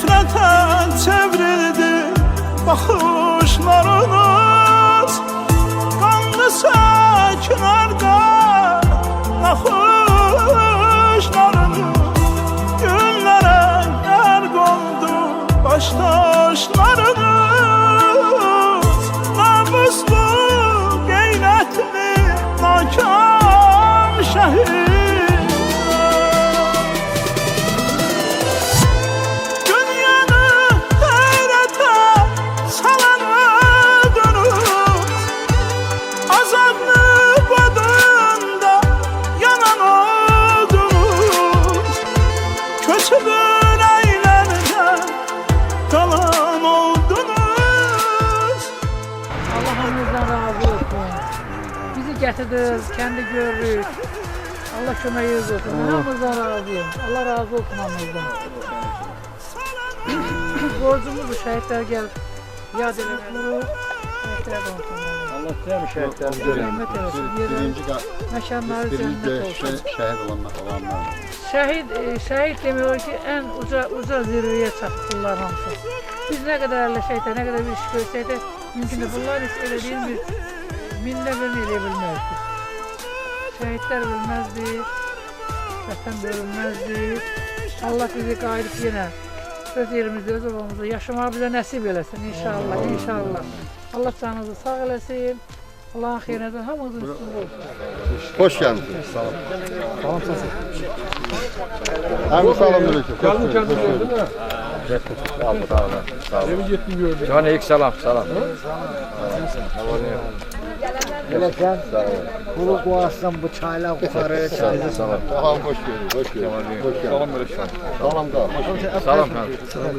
nefrete çevrildi bakışlarınız. Kanlı sökülerde nakışlarınız. Günlere yer kondu baş taşlarınız. Namuslu, gayretli, nakam şehit. Getirdiniz, kendi görürüz. Allah köməyiniz olsun. Hamımızdan razıyım. Allah razı olsun hamımızdan. Borcumuzu şəhidlər gəlib yad eləmək. Şəhidlər də olsun. Allah tüm şəhidlərimizə rəhmət eləsin. Məkanları cənnət olsun. Şəhid olanlar. Şəhid demək olar ki, ən uca zirvəyə çatdılar hamısı. Biz nə qədər əlləşək də, nə qədər bir iş görsək də, mümkün də bunlar heç elədiyin bir minlərini eləyə bilməzdi. Şəhidlər ölməzdi, vətən bölünməzdi. Allah bizi qayıdıb yenə öz yerimizdə, öz ovamızda yaşamağı bizə nəsib eləsin inşallah, inşallah. Allah canınızı sağ eləsin, Allah'ın xeyrinədən hamımızın üstündə olsun. Hoş geldiniz. Sağ olun. Tamam, sağ olun. Hem sağ olun. Geldin kendin gördün mü? Sağ olun. Sağ olun. Evi gittin gördün. Canı selam, selam. Hele sen kulu koyarsan bu çayla yukarı çayla. Tamam, hoş geldin. Hoş geldin. Hoş geldin. Salam böyle şey. Salam da. Salam kanka. Salam. Hoş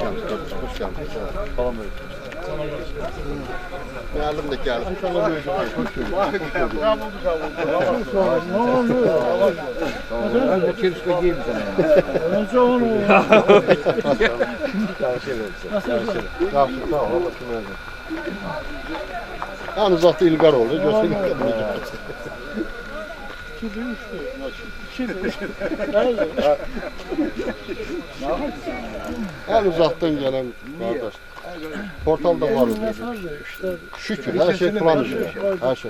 geldin. Hoş geldin. Salam böyle. Geldim de geldim. Sana böyle hoş geldin. Ne oldu? Ben bu kirişte giyeyim sana. Nasıl onu? Yaxşı, sağ ol. Allah köməyiniz. Ən uzaqda İlqar oldu. Göstərin. Ən uzaqdan gələn qardaş. Portalda var idi. Şükür, hər şey plan işi.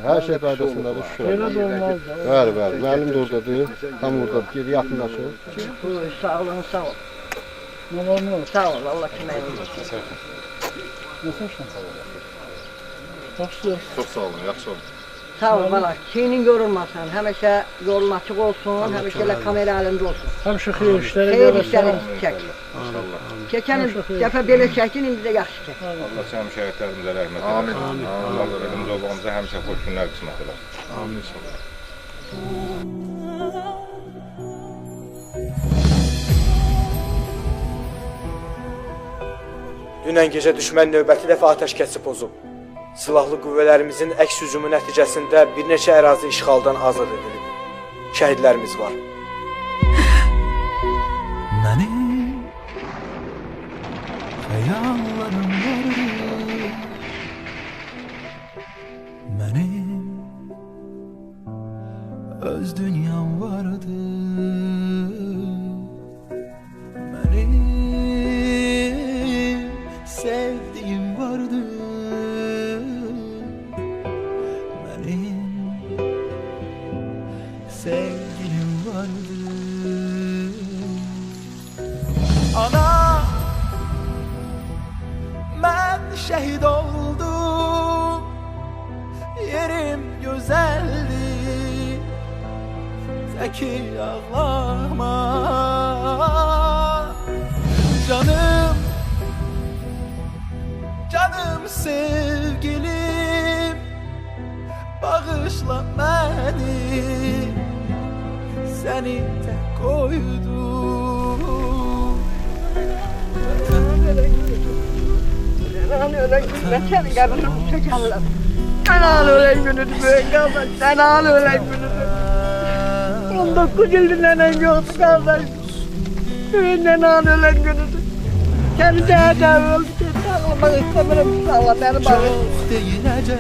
Hər şey qaydasındadır, şükür. Belə də olmaz da. Bəli, bəli. Müəllim də oradadır, tam oradadır. Geri yaxınlaşır. Sağ olun, sağ ol. Ne var ne var? Sağ ol, Allah köməyiniz olsun. Nasılsın? Yaxşı. Çox sağ olun, yaxşı olun. Sağ ol bala, şeyinin yorulmasın, həmişə yolun açıq olsun, həmişə elə kamera əlində olsun. Həmişə xeyir işləri Xeyir görəsən. işləri çək. Keçən dəfə belə çəkdin, indi də yaxşı çək. Allah sənin şəhidlərimizə rəhmət eləsin. Amin. Allah ölümüz olmamıza həmişə xoş günlər qismət eləsin. Amin inşallah. Dünən gecə düşmən növbəti dəfə atəşkəsi pozub. Silahlı qüvvələrimizin əks hücumu nəticəsində bir neçə ərazi işğaldan azad edilib. Şəhidlərimiz var. Mənim xəyallarım vardı. Mənim öz dünyam vardı. Mənim sevdiğim vardı. Benim sevgilim vardı. Ana, ben şehit oldum. Yerim güzeldi. Zeki ağlama. Canım, canım sevgilim, bağışla beni, seni tek koydum. Sen ölen günü, sen kabını çekerler. Sen ölen günü böyle kardeş, sen ölen günü. 19 yıldır nenen yoktu kardeş. Nenen ölen günü. Kendi değerden öldü. Olmak istemiyorum inşallah beni bağlı. Çok değinecek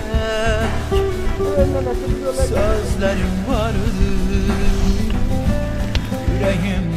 sözlerim vardı. Yüreğim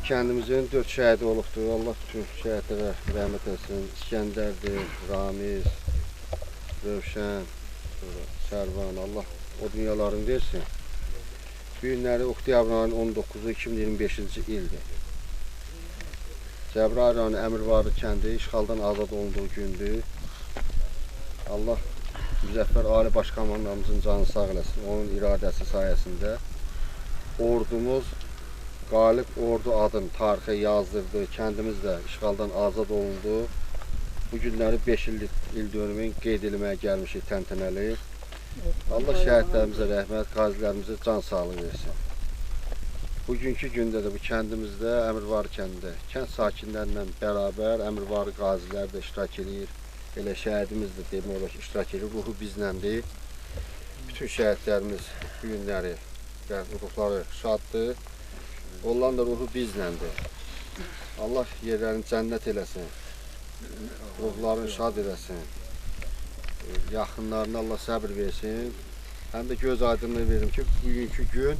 kəndimizin 4 şəhidi olubdur. Allah bütün şəhidlərə rəhmət etsin. İskəndərdir, Ramiz, Rövşən, Sərvan. Allah o dünyalarını versin. Bu günləri oktyabrın ayının 19-u 2025-ci ildir. Cəbrayıl rayonu Əmirvarı kəndi işğaldan azad olunduğu gündür. Allah Müzəffər Ali Başkomandanımızın canı sağ eləsin. Onun iradəsi sayəsində ordumuz qalib ordu adını tarixə yazdırdı. Kəndimiz də işğaldan azad olundu. Bu günləri 5 il dönümün qeyd edilməyə gəlmişik təntənəli. Allah şəhidlərimizə rəhmət, qazilərimizə can sağlığı versin. Bugünkü gündə də bu kəndimizdə, Əmirvarı kəndində, kənd sakinlərlə bərabər Əmirvarı qazilər də iştirak edir. Elə şəhidimiz də demək olar ki, iştirak edir. Ruhu bizləndir. Bütün şəhidlərimiz bu günləri, ruhları şaddır. Onların da ruhu bizləndir. Allah yerlərini cənnət eləsin. Ruhlarını şad eləsin. Yaxınlarına Allah səbir versin. Həm də göz aydınlığı verim ki, bugünkü gün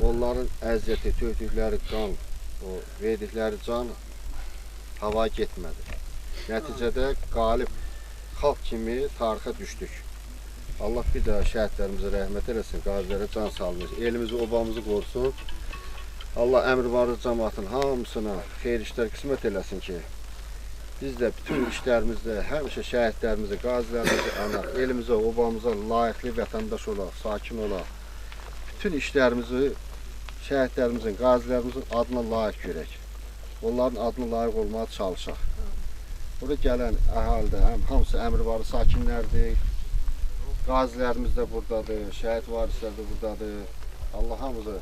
onların əziyyəti, tökdükləri qan, o verdikləri can hava getmədi. Nəticədə qalib xalq kimi tarixə düşdük. Allah bir daha şəhidlərimizə rəhmət eləsin, qazilərə can sağlığı, elimizi, obamızı qorusun. Allah Əmirvarı cəmaatın hamısına xeyir işlər qismət eləsin ki, biz də bütün işlərimizdə həmişə şəhidlərimizə, qazilərimizə anaq, elimizə, obamıza layiqli vətəndaş olaq, sakin olaq. Bütün işlərimizi şəhidlərimizin, qazilərimizin adına layiq görək. Onların adına layiq olmağa çalışaq. Buraya gələn əhalidə hamısı Əmirvarı sakinlərdir. Qazilərimiz də buradadır, şəhid varislər də buradadır. Allah hamımızı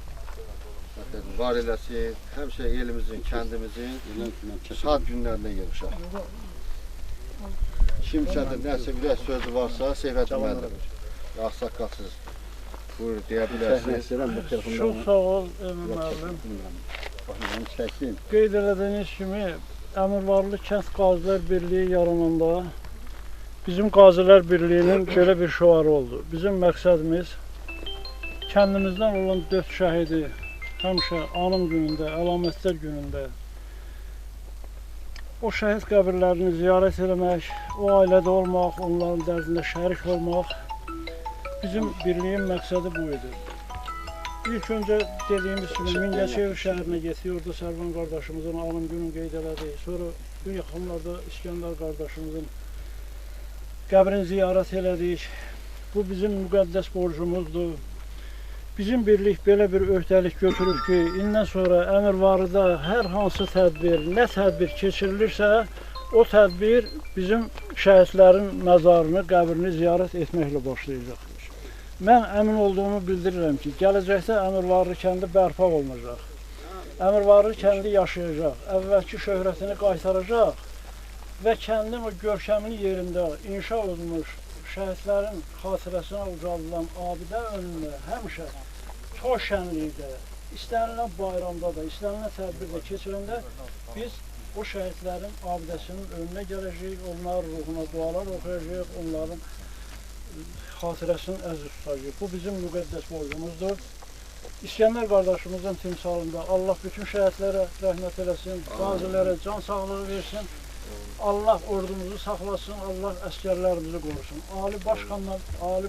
var eləsin. Həmişə elimizin, kəndimizin şad günlərinə yığışaq. Kimsə də nəsə bir sözü varsa, Seyfət müəllim, ağsaqqalsız buyur deyə bilərsiniz. Çox sağ ol Emin müəllim. Qeyd elədiyiniz kimi Əmirvarlı Kənd Qazilər Birliyi yarananda bizim Qazilər Birliyinin belə bir şüarı oldu. Bizim məqsədimiz kəndimizdən olan 4 şəhidi həmişə anım günündə, əlamətlər günündə o şəhid qəbirlərini ziyarət etmək, o ailədə olmaq, onların dərdində şərik olmaq bizim birliyin məqsədi bu idi. İlk öncə dediyimiz kimi Mingəçevir şəhərinə getdik, orada Sərvan qardaşımızın anım gününü qeyd elədik. Sonra bu yaxınlarda İskəndər qardaşımızın qəbrini ziyarət elədik. Bu bizim müqəddəs borcumuzdur. Bizim birlik belə bir öhdəlik götürür ki, indən sonra Əmirvarıda hər hansı tədbir, nə tədbir keçirilirsə, o tədbir bizim şəhidlərin məzarını, qəbrini ziyarət etməklə başlayacaq. Mən əmin olduğumu bildirirəm ki, gələcəkdə Əmirvarı kəndi bərpa olunacaq. Əmirvarı kəndi yaşayacaq, əvvəlki şöhrətini qaytaracaq və kəndin o görkəmli yerində inşa olunmuş şəhidlərin xatirəsinə ucaldılan abidə önündə həmişə toy şənlikdə, istənilən bayramda da, istənilən tədbirdə keçirəndə biz o şəhidlərin abidəsinin önünə gələcəyik, onların ruhuna dualar oxuyacaq, onların xatirəsini əziz tutacaq. Bu bizim müqəddəs borcumuzdur. İskəndər qardaşımızın timsalında Allah bütün şəhidlərə rəhmət eləsin, qazilərə can sağlığı versin. Allah ordumuzu saxlasın, Allah əskərlərimizi qorusun. Ali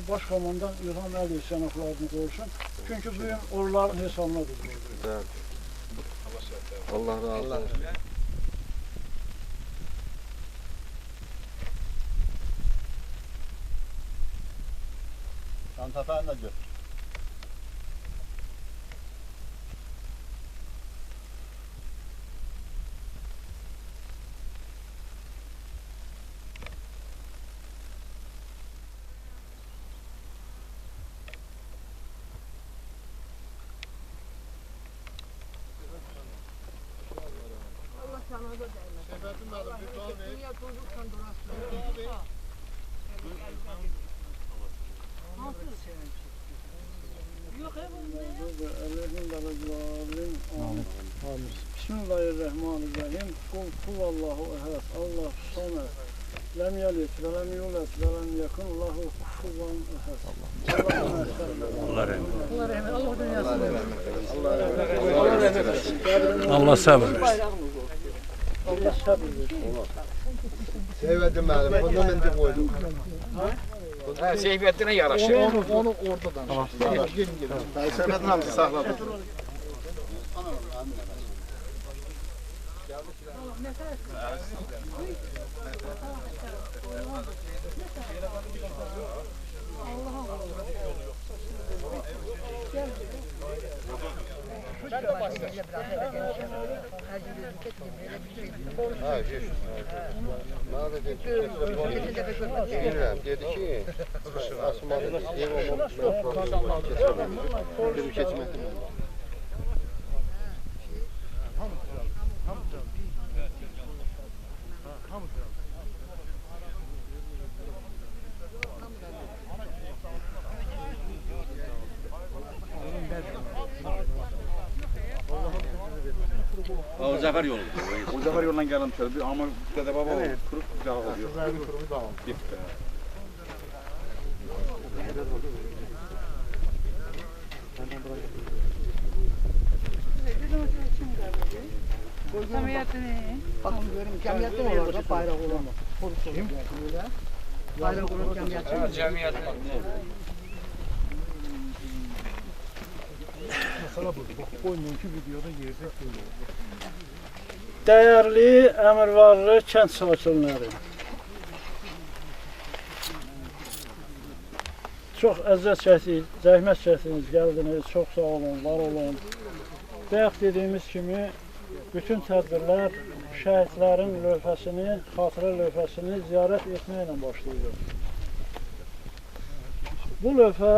Başkomandan İlham Əliyev sənəflərini qorusun. Çünki bu gün onların hesabına düzdür. Allah razı olsun. Şantafen de gör. Bismillahirrahmanirrahim. Kul huvallahu ehad. Allah samet. Lem yelid ve lem yulad ve lem yekun Allahu kufuven ehad. Allah rahmet. Allah dünyasını Allah sabır versin. Allah sabır versin. Sevmedim ben. Fundamenti koydum. Seyfiyetine yaraşır. Onu oradan. Ben sevmedim hamsi sakladım. Bilmiyorum, dedi ki Asman'ın ev olmalı. Bir geçmedim. O Zafer yolu. O Zafer yolundan gelmişler. Ama Dede Baba kurup devam oluyor. Gitti. Bakın görün cemiyette mi olur? Bayrak olan. Kim? Bayrak olan cemiyette. Cemiyet. Değerli Emirvarlı kənd sakinləri. Çox əziyyət çəkdiniz, zəhmət çəkdiniz, gəldiniz. Çox sağ olun, var olun. Bayaq dediyimiz kimi bütün tədbirlər şəhidlərin lövhəsini, xatirə lövhəsini ziyarət etməklə başlayır. Bu lövhə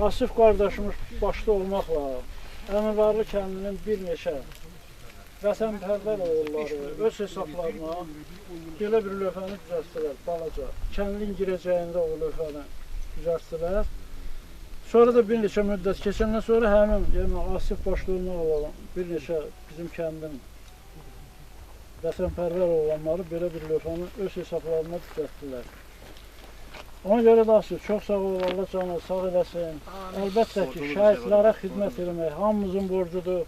Asif qardaşımız başda olmaqla Əmirvarlı kəndinin bir neçə vətənpərvər oğulları öz hesablarına belə bir lövhəni düzəltdilər, balaca. Kəndin girəcəyində o lövhəni düzəltdilər. Sonra da bir neçə müddət keçəndən sonra həmin Asif başlığına olan bir neçə bizim kəndin vətənpərvər oğlanları belə bir lövhəni öz hesablarına düzəltdilər. Ona görə də Asif, çox sağ ol, Allah canı sağ eləsin. Əlbəttə ki, şəhidlərə xidmət etmək hamımızın borcudur.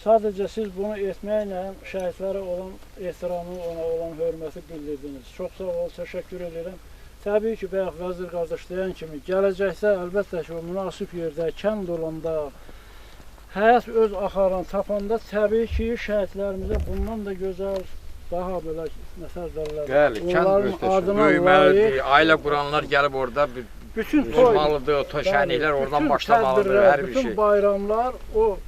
Sadəcə siz bunu etməklə şəhidlərə olan ehtiramı, ona olan hörməti bildirdiniz. Çox sağ ol, təşəkkür edirəm. Təbii ki, bayaq vəzir qardaş deyən kimi, gələcəkdə əlbəttə ki, o münasib yerdə, kənd olanda, həyat öz axarını tapanda təbii ki, şəhidlərimizə bundan da gözəl, daha belə nəsər dərlər. Bəli, kənd böyüməlidir, ailə quranlar gəlib orada bütün toymalıdır, şənliklər oradan başlamalıdır, hər bir şey. Bütün bayramlar o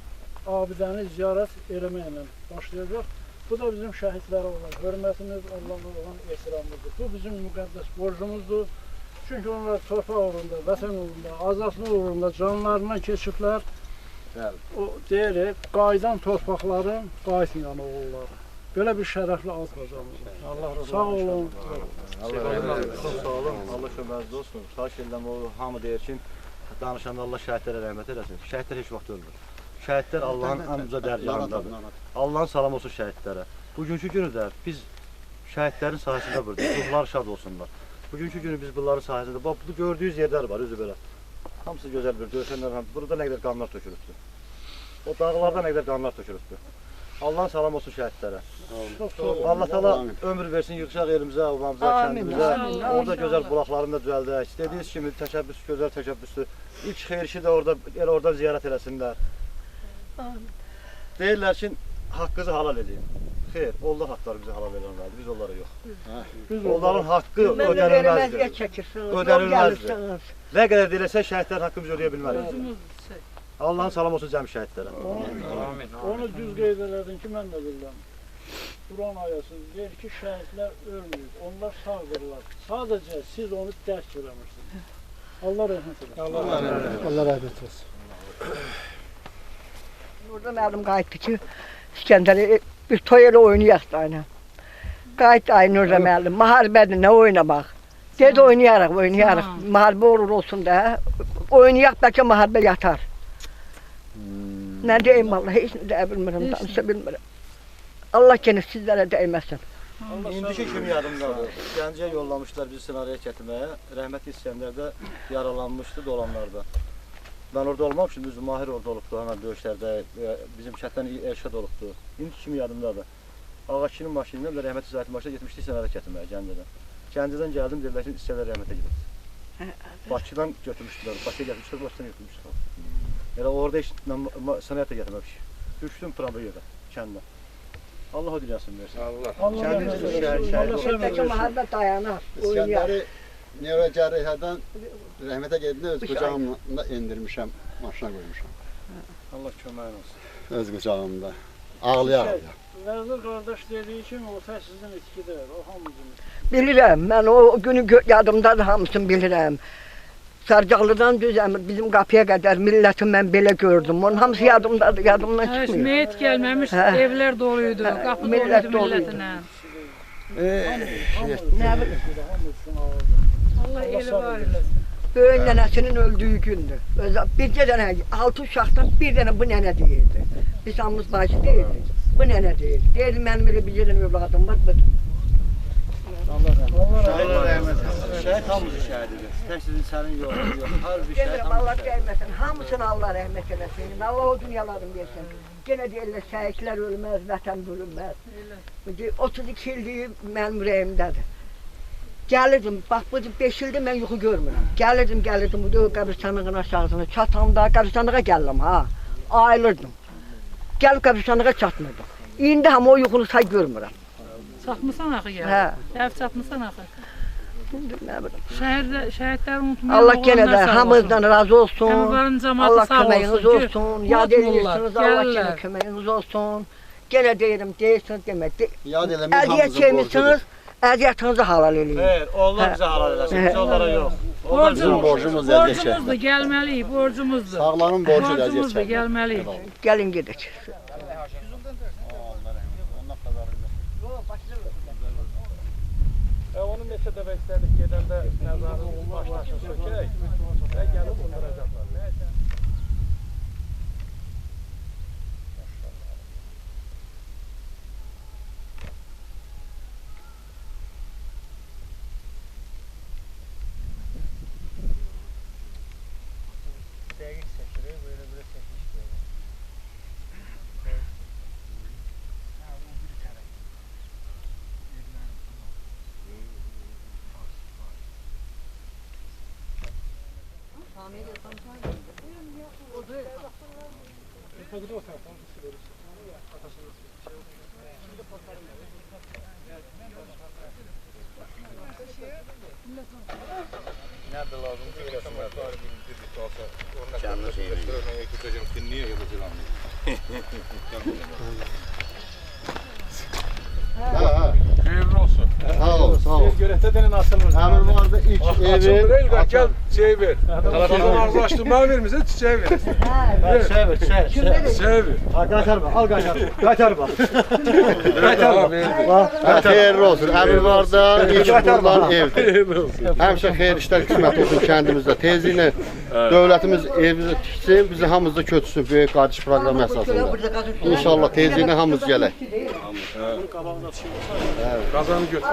abidəni ziyarət eləməklə başlayacaq. Bu da bizim şəhidlərə olan hörmətimiz, onlarla olan ehtiramımızdır. Bu bizim müqəddəs borcumuzdur. Çünki onlar torpaq uğrunda, vətən uğrunda, azadlıq uğrunda canlarından keçiblər. O deyirik, qayıdan torpaqların qayıtmayan oğulları. Belə bir şərəfli ad qazanırlar. Allah razı olsun. Sağ olun. Çox sağ olun. Allah şöməriniz olsun. Xahiş edirəm, o hamı deyir ki, danışanda Allah şəhidlərə rəhmət eləsin. Şəhidlər heç vaxt ölmür. Şəhidlər Allahın ən uca dərgahındadır. Allahın salam olsun şəhidlərə. Bugünkü günü də biz şəhidlərin sayəsində buradayıq. Ruhlar şad olsunlar. Bugünkü günü biz bunların sayəsində, bax bu gördüyünüz yerlər var, özü belə. Hamısı gözəl bir döşənlər, burada nə qədər qanlar tökülübdür. O dağlarda nə qədər qanlar tökülübdür. Allah'ın salam olsun şəhidlərə. Allah Teala ömür versin yığışaq elimizə, ovamıza, kəndimizə. Orada gözəl bulaqlarını da düzəldək. İstədiyiniz kimi təşəbbüs, gözəl təşəbbüsdür. İlk xeyir işi də oradan ziyarət eləsinlər. Deyirlər ki, haqqınızı halal edin. Xeyr, onlar haqqları bizi halal eləməlidir, biz onlara yox. Onların haqqı ödənilməzdir. Ödənilməzdir. Nə qədər deyiləsə şəhidlərin haqqı biz ödeyə bilmərik. Allah'ın salam olsun cəmi şəhidlərə. Onu düz qeyd elədin ki, mən də bilirəm. Quran ayəsi deyir ki, şəhidlər ölməyib, onlar sağdırlar. Sadəcə siz onu dərk eləmirsiniz. Allah rəhmət eləsin. Allah rəhmət eləsin. Burada mənim qayıtdı ki, İskəndərə bir toy elə oynayaq da aynı. Qayıtdı aynı orada mənim, müharibədir, nə oynamaq? Dedi oynayarıq. Müharibə olur olsun da, oynayaq bəlkə müharibə yatar. Nə deyim Allah, heç nə deyə bilmirəm, danışa bilmirəm. Allah gene sizlərə dəyməsin. İndiki kimi yadımdadır. Gəncəyə yollamışlar bizi ssenariyə çəkməyə. Rəhmətli İskəndər də yaralanmışdı dolanlarda. Ben orada olmamışım, bizim Mahir orada olubdu, hemen döyüşlərdə, bizim şəhətdən Erşad olubdu. İndiki kimi yadımdadır. Ağaççının maşınıyla da rəhmətli Zahidin maşına getmişdik ssenariyə çəkməyə Gəncədən. Gəncədən gəldim, dedilər ki, istəyirlər rəhmətə gedib. Bakıdan götürmüşdülər, Bakıya gətirmişdilər, Bakıdan götürmüşdülər. Elə orada heç ssenariyə gətirməmiş. Düşdüm Prambayıda, kəndə. Allah o dünyasını versin. Allah. Şəhərdəki mahalldə dayanar, oynayar. İskəndəri Neva Cərrihədən rəhmətə gedində öz qucağımda endirmişəm, maşına qoymuşam. Allah köməyin olsun. Öz qucağımda. Ağlayaraq. Vəzir qardaş dediyi kimi o təsizdən itkidir, o hamıcını. Bilirəm, mən o günü yadımdadır, hamısını bilirəm. Sarıcaqlıdan düz əmr bizim qapıya qədər milləti mən belə gördüm. Onun hamısı yadımdadır, yadımdan çıxmıyor. Meyit gəlməmiş, evlər doluydu, qapı doluydu millətinə. Allah eli var eləsin. Böyük nənəsinin öldüyü gündür. Bir dənə, 6 uşaqdan bir dənə bu nənə deyirdi. Biz hamımız bacı deyirdik. Bu nənə deyirdi. Deyirdi, mənim elə bir dənə övladım var, budur. Allah rəhmət etsin. Şəhid hamısı şəhididir. Tək sizin sənin yolunuz yox. Hər bir şəhid Deyirəm, Allah gəlməsin, hamısını Allah rəhmət eləsin. Allah o dünyalarını versin. Yenə deyirlər, şəhidlər ölməz, vətən bölünməz. 32 ildir mənim ürəyimdədir. Gəlirdim, bax bu 5 ildir mən yuxu görmürəm. Gəlirdim, bu qəbristanlığın aşağısına çatanda, qəbristanlığa gəldim ha. Ayılırdım. Gəlib qəbristanlığa çatmırdım. İndi hamı o yuxunu say görmürəm. Çatmısan axı ya. Hə. Ev çatmısan axı. Nə bilim. Şəhidləri unutmayın. Allah yenə də hamımızdan razı olsun. Həmvarın cəmaatı Allah sağ köməyiniz olsun. Yad edirsiniz, Allah yenə Gəlirlər. köməyiniz olsun. Yenə deyirəm, deyirsiniz demək. Yad eləmək Əziyyət hamımızın çəkmişsiniz, əziyyətinizi halal eləyin. Xeyr, onlar bizə halal eləsin, biz onlara yox. Bizim borcumuz əziyyət çəkmək. Borcumuzdur, gəlməliyik, borcumuzdur. Sağların borcu əziyyət Borcumuzdur, çəkmək. gəlməliyik. Gəlin gedək. Onun neçə dəfə istədik gedəndə nəzarın başlaşın sökək və gəlib qındıracaqlar. Nəysə. Dəqiq seçilir, böyle seçmiş böyle. Nerede lazım? Canlı şeyini. Hayırlı olsun. Sağ ol, sağ ol. Görətədən asılmır. Həmin vardı ilk evi. Değil de gel şey ver. Telefonu arzulaştırmaya vermişsin çiçeği verirsin. Çiçeği ver. Çiçeği ver. Qaytarma, al qaytarma. Qaytarma. Qaytarma. Xeyirli olsun. Əmin vardı ilk kurulan evdir. Həmişə xeyir işlər qismət olsun kəndimizdə. Tezliklə dövlətimiz evimizi tiksin, bizi hamımızı köçsün böyük qardaş proqramı əsasında. İnşallah tezliklə hamımız gələk. Kazanı götür.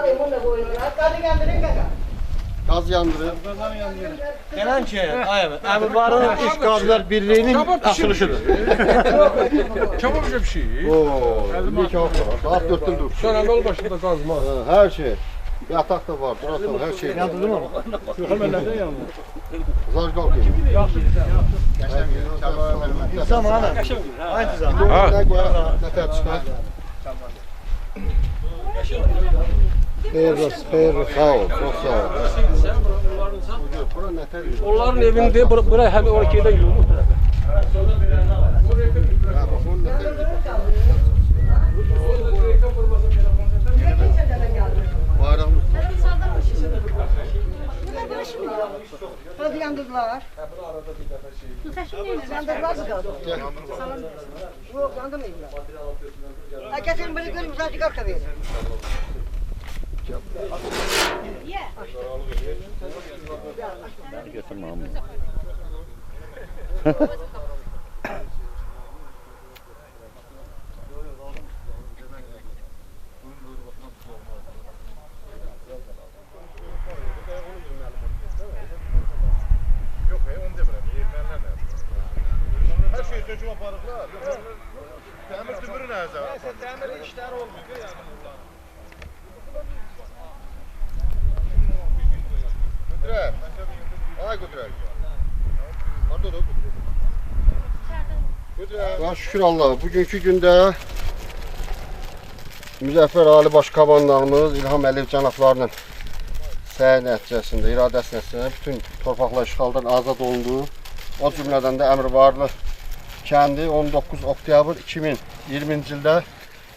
Qaz yandırır. Gələn ki, Əmi Barın İş Qazilər Birliyinin açılışıdır. Çabuk bir şey. Oo, bir çok var. Saat 4'ten dur. Sonra yol başında kazma. Her şey. Yatak da var, durak da var, her şey. Yandırdın mı? Yox, mən nədən yandım? Zaj qalkıyor. İnsan bana. Aynı zaman. Ne tər çıxar? Xeyir olsun, xeyir olsun. Sağ ol, çok sağ ol. Bura ne tər? Onların evinde buraya hem orkeyden yürüdüm. Bayrağımız. Hadi yandırdılar. Yandırdılar mı kaldı? Yok, yandırmayınlar. Herkesin biri görmüş, hadi kalk tabii. Götürmə amma. döküm aparıqlar. Təmir tümürü nəzər? Neyse təmir işləri olmuyor yani. Qüdrət. Ay Qüdrət. Harda da Qüdrət. Şükür Allah. Bugünkü gündə Müzəffər Ali Baş Komandanımız İlham Əliyev cənablarının səy nəticəsində, iradəsi nəticəsində bütün torpaqlar işğaldan azad olundu. O cümlədən də Əmirvarlı kəndi 19 oktyabr 2020-ci ildə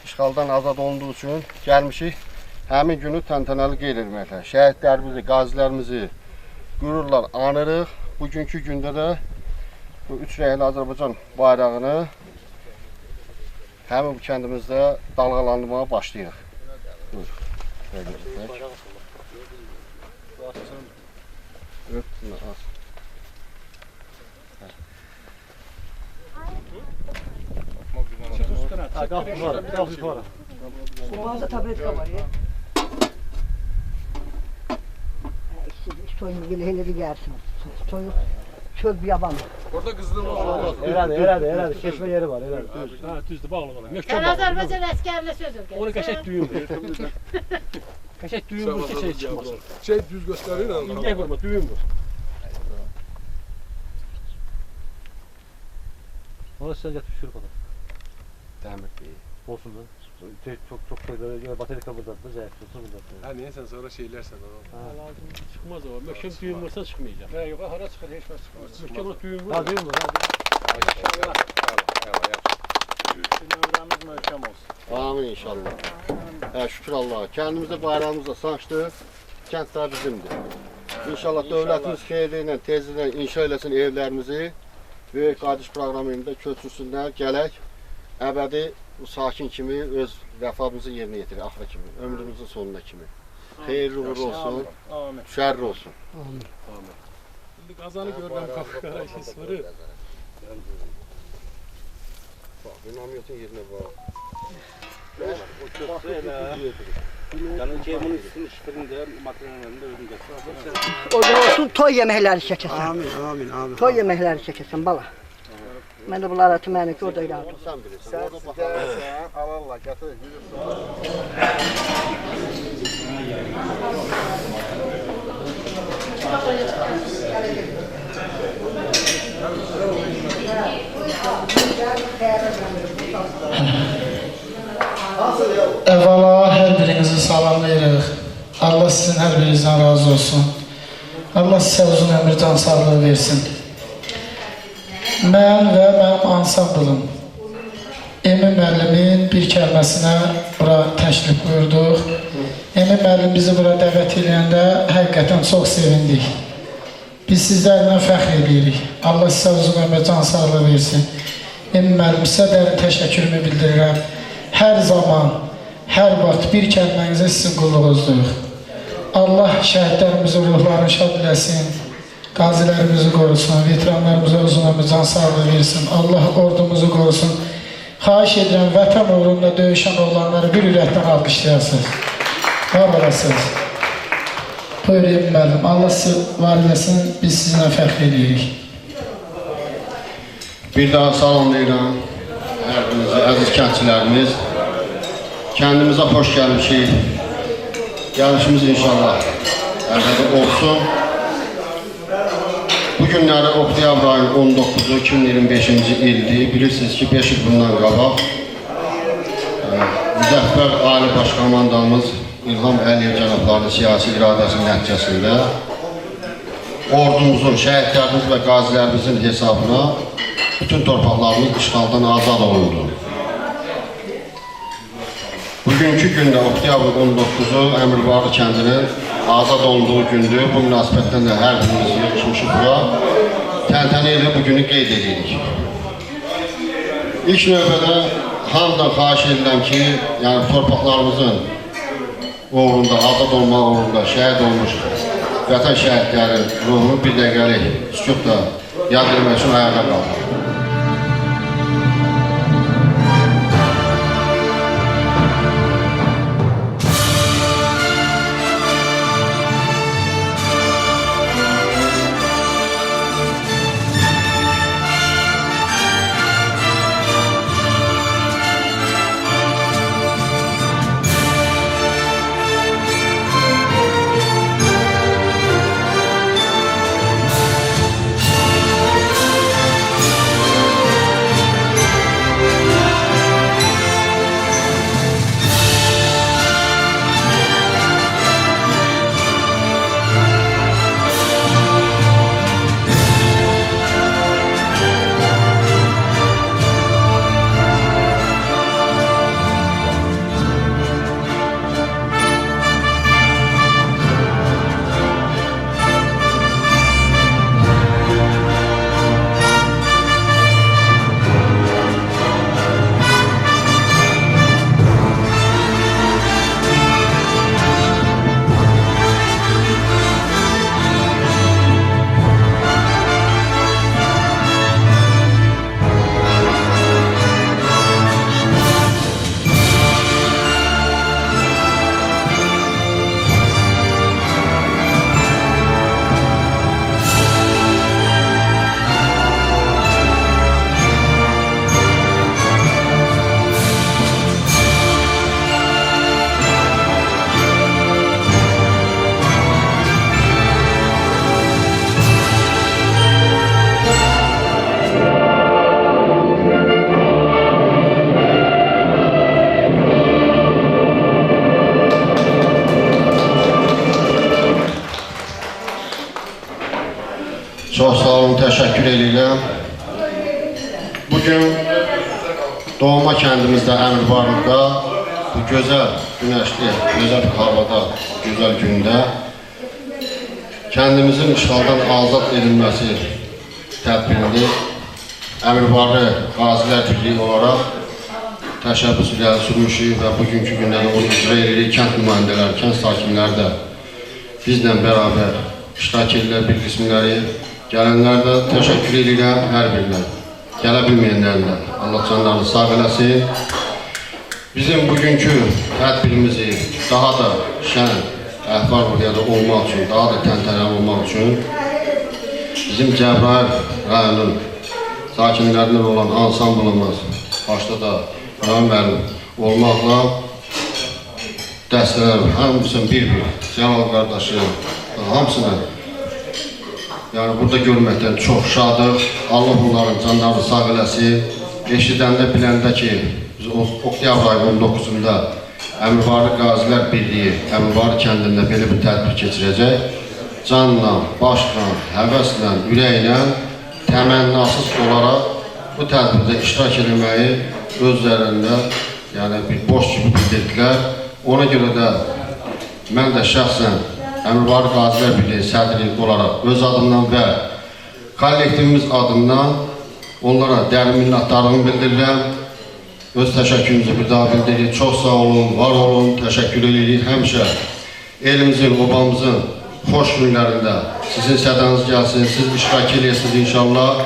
işğaldan azad olunduğu üçün gəlmişik. Həmin günü təntənəli qeyd etməklə. Şəhidlərimizi, qazilərimizi qürurla anırıq. Bugünkü gündə də bu 3 rəngli Azərbaycan bayrağını həmin bu kəndimizdə dalğalandırmağa başlayırıq. Buyur. Boğazda tabletka var ya. Soyun geleheleri yersin. Soyun çöl bir yaban. Orada kızdırma var. Herhalde. Çeşme yeri var, herhalde. Ha, düzdü bağlı bana. Sen Azerbaycan askerle söz ol. Onu kaşek düğün. Kaşek düğün bu şey çıkmasın. Şey düz gösteriyor da. İlgey vurma, düğün bu. Orası sıcak düşürüp adam. Dəmir Bey. Olsun da. Çok şeyler, batarika burada da zayıf tutsun burada. Ha neyse sonra şeylersen o. Çıkmaz o. Möhkem düğün varsa çıkmayacak. Ha yok hara çıkar hiç çıkmaz. Möhkem o düğün var. Ha düğün var. Ömrümüz möhkəm olsun. Amin inşallah. Şükür Allah. Kəndimizdə bayrağımızla saçdı. Kənd də bizimdir. İnşallah dövlətimiz xeyirli ilə tezliklə inşa eləsin evlərimizi. Böyük qardaş proqramında köçürsünlər, gələk. Əbədi bu sakin kimi öz vəfamızı yerinə yetirir axıra kimi, ömrümüzün sonuna kimi. Xeyirli uğurlu olsun, şərri olsun. Amin. Şimdi kazanı görmem kapkara işi soru. Bak, dinamiyotin yerine bak. Yani ki bunun üstünde makinenin önünde ödüm geçsin. O da olsun toy yeməkləri çəkəsən. Amin. Toy yeməkləri çəkəsən bala. Mən də bunlara atım, ki o da iladı. Sen bilirsin, orada bakarsan, alarlar, gətir, Əvvəla hər birinizi salamlayırıq. Allah sizin hər birinizdən razı olsun. Allah sizə uzun ömür, can sağlığı versin. Mən və mənim ansamblım Emin müəllimin bir kəlməsinə bura təşrif buyurduq. Emin müəllim bizi bura dəvət edəndə həqiqətən çox sevindik. Biz sizlərlə fəxr edirik. Allah sizə uzun ömür, can sağlığı versin. Emin müəllim, sizə dərin təşəkkürümü bildirirəm. Hər zaman, hər vaxt bir kəlmənizə sizin qulluğunuzdayıq. Allah şəhidlərimizin ruhlarını şad eləsin, qazilərimizi qorusun, veteranlarımıza uzun ömür, can sağlığı versin. Allah ordumuzu qorusun. Xahiş edirəm, vətən uğrunda döyüşən oğlanları bir ürəkdən alqışlayasınız. Var olasınız. Buyur Emin müəllim, Allah sizi var eləsin, biz sizinlə fəxr edirik. Bir daha salamlayıram hər birinizi, əziz kəndçilərimiz. Kəndimizə xoş gəlmişik. Gəlişimiz inşallah əlbəttə olsun. Bu günləri oktyabr ayının 19-u 2025-ci ildir. Bilirsiniz ki, 5 il bundan qabaq Müzəffər Ali Baş Komandanımız İlham Əliyev cənablarının siyasi iradəsinin nəticəsində ordumuzun, şəhidlərimiz və qazilərimizin hesabına bütün torpaqlarımız işğaldan azad olundu. Bugünkü gündə oktyabr 19-u Əmirvarlı kəndinin azad olunduğu gündür. Bu münasibətdən də hər birimiz yığışmışıq bura. Təntənə ilə bugünü qeyd edirik. İlk növbədə hamıdan xahiş edirəm ki, yəni torpaqlarımızın uğrunda, azad olmaq uğrunda şəhid olmuş vətən şəhidlərin ruhunu bir dəqiqəlik sükutla yad etmək üçün ayağa qalxır. Çox sağ olun, təşəkkür edirəm. Bugün doğma kəndimizdə Əmirvarlıqda bu gözəl günəşli, gözəl havada, gözəl gündə kəndimizin işğaldan azad edilməsi tədbirini Əmirvarlı Qazilər Birliyi olaraq təşəbbüs irəli sürmüşük və bugünkü gündə onu icra edirik. Kənd nümayəndələri, kənd sakinləri də bizlə bərabər iştirak edirlər bir qismləri. Gələnlər də təşəkkür edirəm hər birinə. Gələ bilməyənlərlə Allah canlarını sağ eləsin. Bizim bugünkü tədbirimizi daha da şən, əhval-ruhiyyədə olmaq üçün, daha da təntənəli olmaq üçün bizim Cəbrayıl rayonunun sakinlərindən olan ansamblımız, başda da Rəhman müəllim olmaqla dəstələr, hamısının bir-bir, Cəlal qardaşı, hamısını burada görməkdən çox şadıq. Allah onların canlarını sağ eləsin. Eşidəndə, biləndə ki, biz oktyabr ayının 19-unda Əmirvarlı Qazilər Birliyi Əmirvarlı kəndində belə bir tədbir keçirəcək. Canla, başla, həvəslə, ürəklə, təmənnasız olaraq bu tədbirdə iştirak etməyi özlərində bir boş kimi bildirdilər. Ona görə də mən də şəxsən Əmirvarlı Qazilər Birliyi sədri olaraq öz adımdan və kollektivimiz adından onlara dərin minnətdarlığımı bildirirəm. Öz təşəkkürümüzü bir daha bildiririk. Çox sağ olun, var olun, təşəkkür edirik. Həmişə elimizin, obamızın xoş günlərində sizin sədəniz gəlsin, siz iştirak edirsiniz inşallah.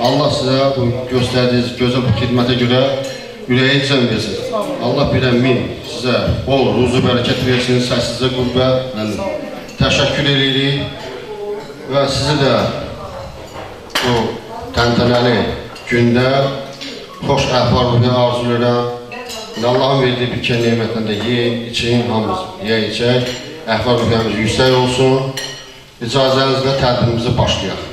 Allah sizə bu göstərdiyiniz gözəl bu xidmətə görə ürəyi can versin. Allah birə min sizə bol, ruzu, bərəkət versin, səssizə qüvvət. Təşəkkür edirik və sizi də bu təntənəli gündə xoş əhval-ruhiyyə arzu edirəm. Allah'ın verdiyi bir kən nemətlə də yeyin, için, hamımız yeyə içək. Əhval-ruhiyyəmiz yüksək olsun. İcazənizlə tədbirimizi başlayaq.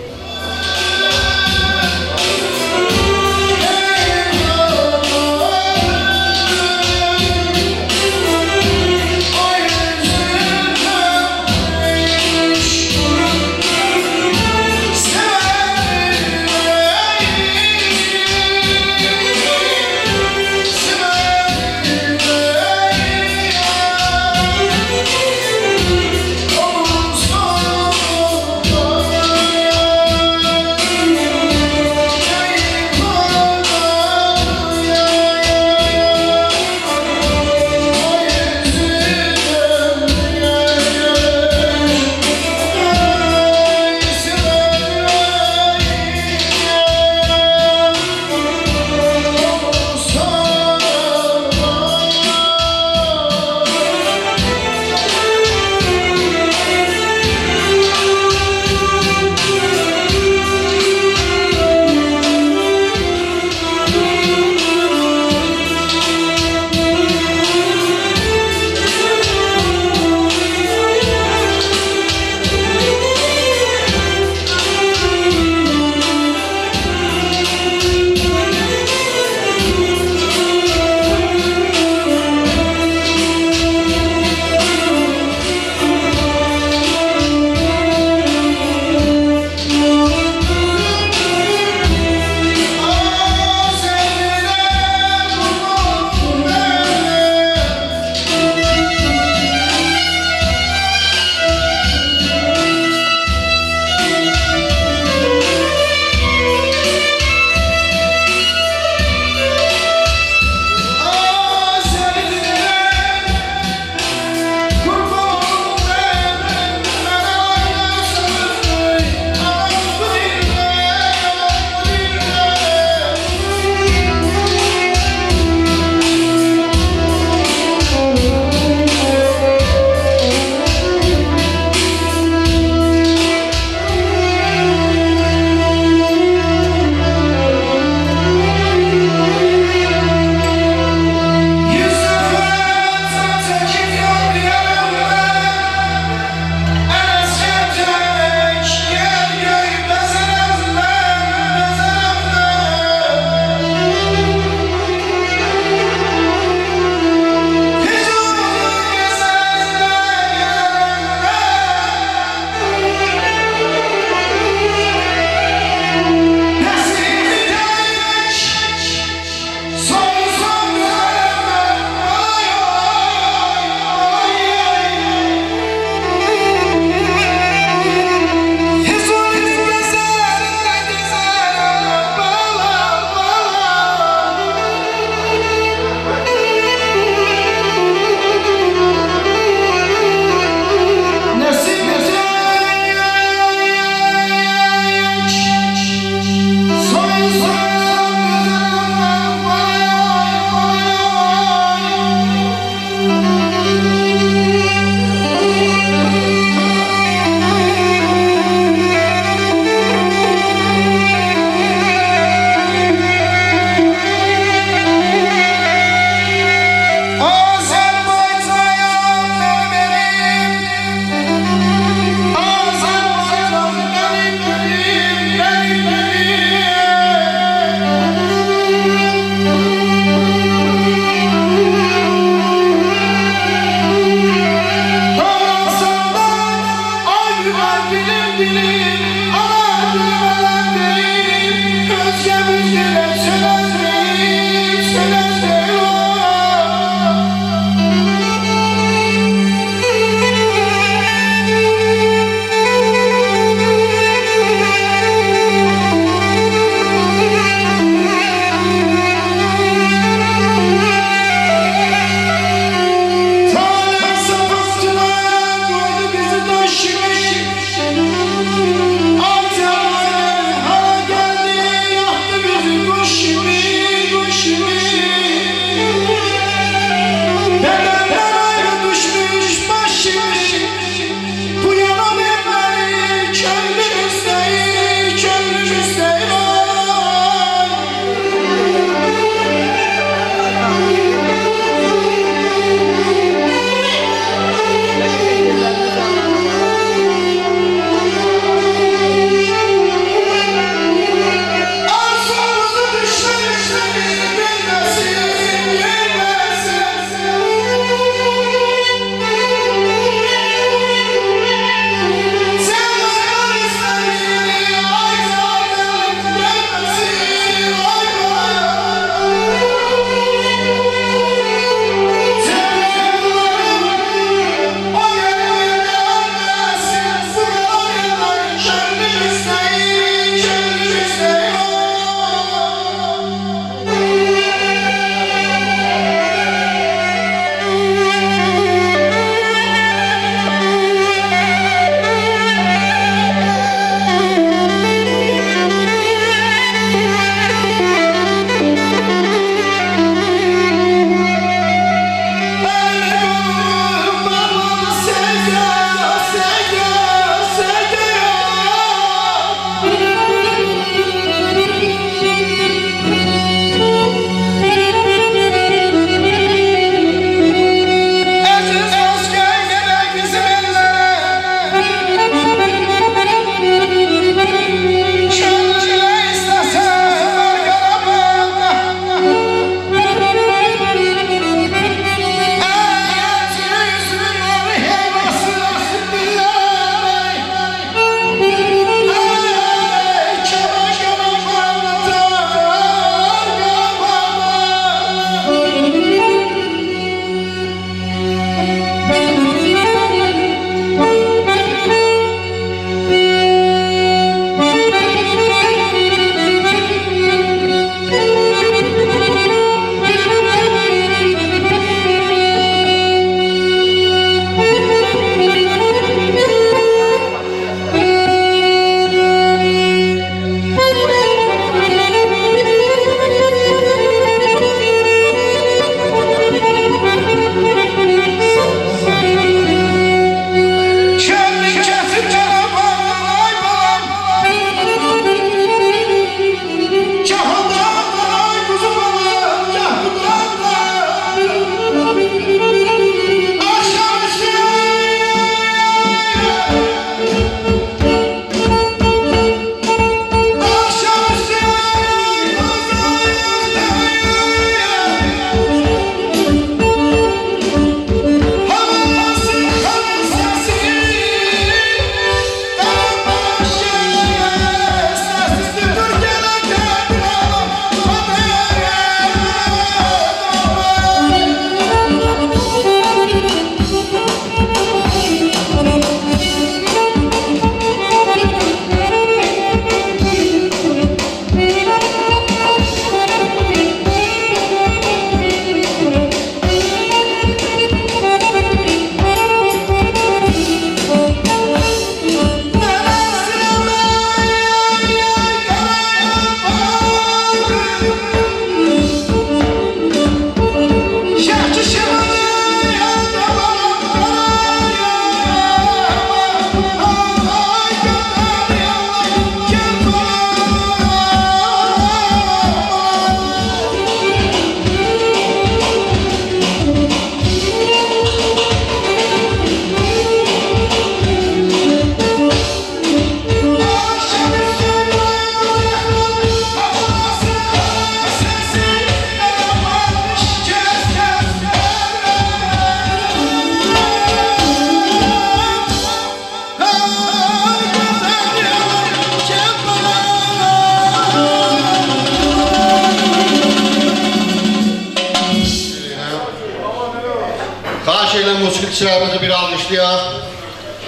Xahiş edirəm musiqiçilərimizə bir alqışlayaq.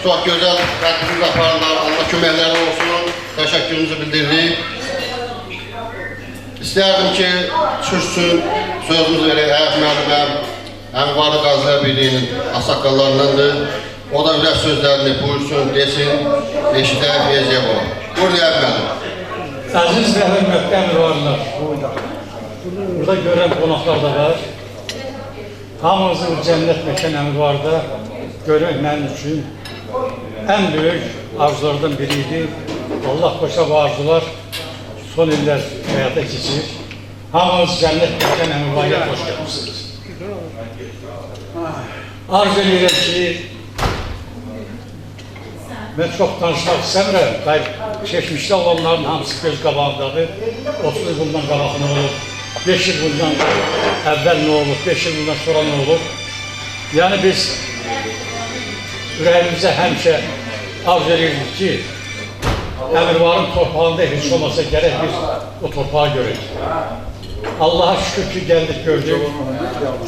Çox gözəl tədbirimiz aparırlar. Allah köməkləri olsun. Təşəkkürümüzü bildiririk. İstərdim ki, çıxışsın, sözümüz verək Həyat müəlliməm, Əmvarlı Qazilər Birliyinin ağsaqqallarındandır. O da ürək sözlərini buyursun, desin, eşidək, verəcək olar. Buyurun Həyat müəllim. Əziz və hörmətli əmrvarlar, burada görən qonaqlar da var. Hamımızın cənnət məkan əmrvarda görmək mənim üçün ən böyük arzulardan biriydi. Allah qoşa bu arzular son illər həyata keçir. Hamımız cənnət məkan əmrvarda xoş gəlmişsiniz. Arzu edirəm ki, mən çox danışmaq istəmirəm. Keçmişdə olanların hamısı göz qabağındadır. 30 il bundan qabaq nə olub, 5 il bundan əvvəl nə olub, 5 il bundan sonra nə olub. Yəni biz ürəyimizə həmişə arzu edirdik ki, Əmirvarın torpağında heç olmasa gərək biz o torpağı görək. Allaha şükür ki, gəldik, gördük.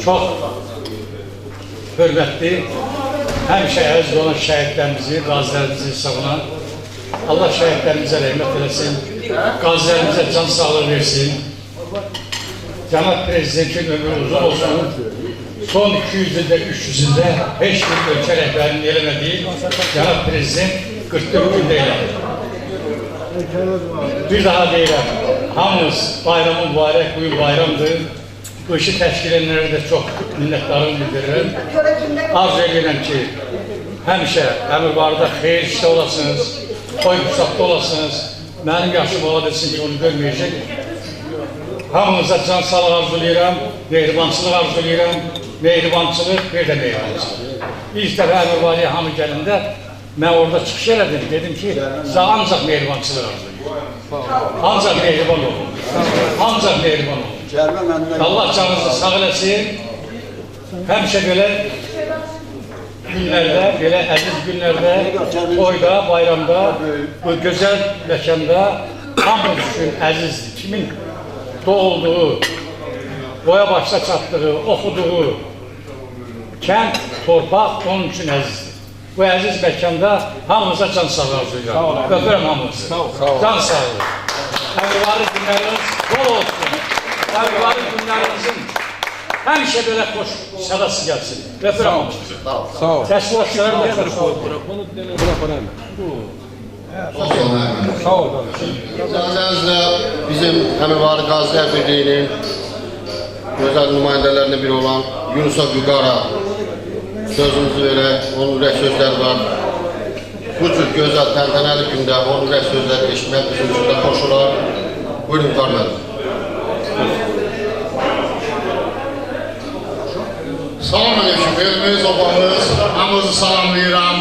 Çox hörmətli, həmişə əziz olan şəhidlərimizi, qazilərimizin hesabına Allah şəhidlərimizə rəhmət eləsin, qazilərimizə can sağlığı versin. Cənab Prezidentin ömrü uzun olsun. Son 200 ildə, 300 ildə heç bir ölkə rəhbərinin eləmədiyi Cənab Prezident 44 gündə elədi. Bir daha deyirəm, hamımız bayramın mübarək, bugün bayramdır. Bu işi təşkil edənlərə də çox minnətdarım bildirirəm. Arzu edirəm ki, həmişə Əmirvarda xeyir işdə olasınız, toy qusaqda olasınız. Mənim yaşım ola bilsin ki, onu görməyəcək. Hamınıza can sağlıq arzulayıram, mehribançılıq arzulayıram. Mehribançılıq, bir də mehribançılıq. İlk dəfə Əmirvaliyə hamı gəlində mən orada çıxış elədim, dedim ki, size ancaq mehribançılıq arzulayıram. Ancaq mehriban olun. Ancaq mehriban olun. Allah canınızı sağ eləsin. Həmişə belə günlərdə, belə əziz günlərdə, toyda, bayramda, bu gözəl məkanda hamımız üçün əzizdir. Kimin doğulduğu, boya başda çatdığı, oxuduğu kənd, torpaq onun üçün əzizdir. Bu əziz məkanda hamımıza can sağlığı arzulayıram. Öpürəm hamımızı. Can sağlığı. Əmirvarlı günləriniz bol olsun. Əmirvarlı günlərinizin həmişə belə xoş sədası gəlsin. Öpürəm hamımızı. Sağ ol. Təşkilatçılarım da çox sağ ol. Sağ ol. İcazənizlə bizim Əmirvarlı Qazilər Birliyinin gözəl nümayəndələrindən biri olan Yunusov Vüqara sözümüzü verək, onun ürək sözləri var. Bu cür gözəl, təntənəli gündə onun ürək sözləri eşitmək bizim üçün də xoş olar. Buyurun, Vüqar müəllim. Salam aleyküm, elimiz, obamız, hamımızı salamlayıram.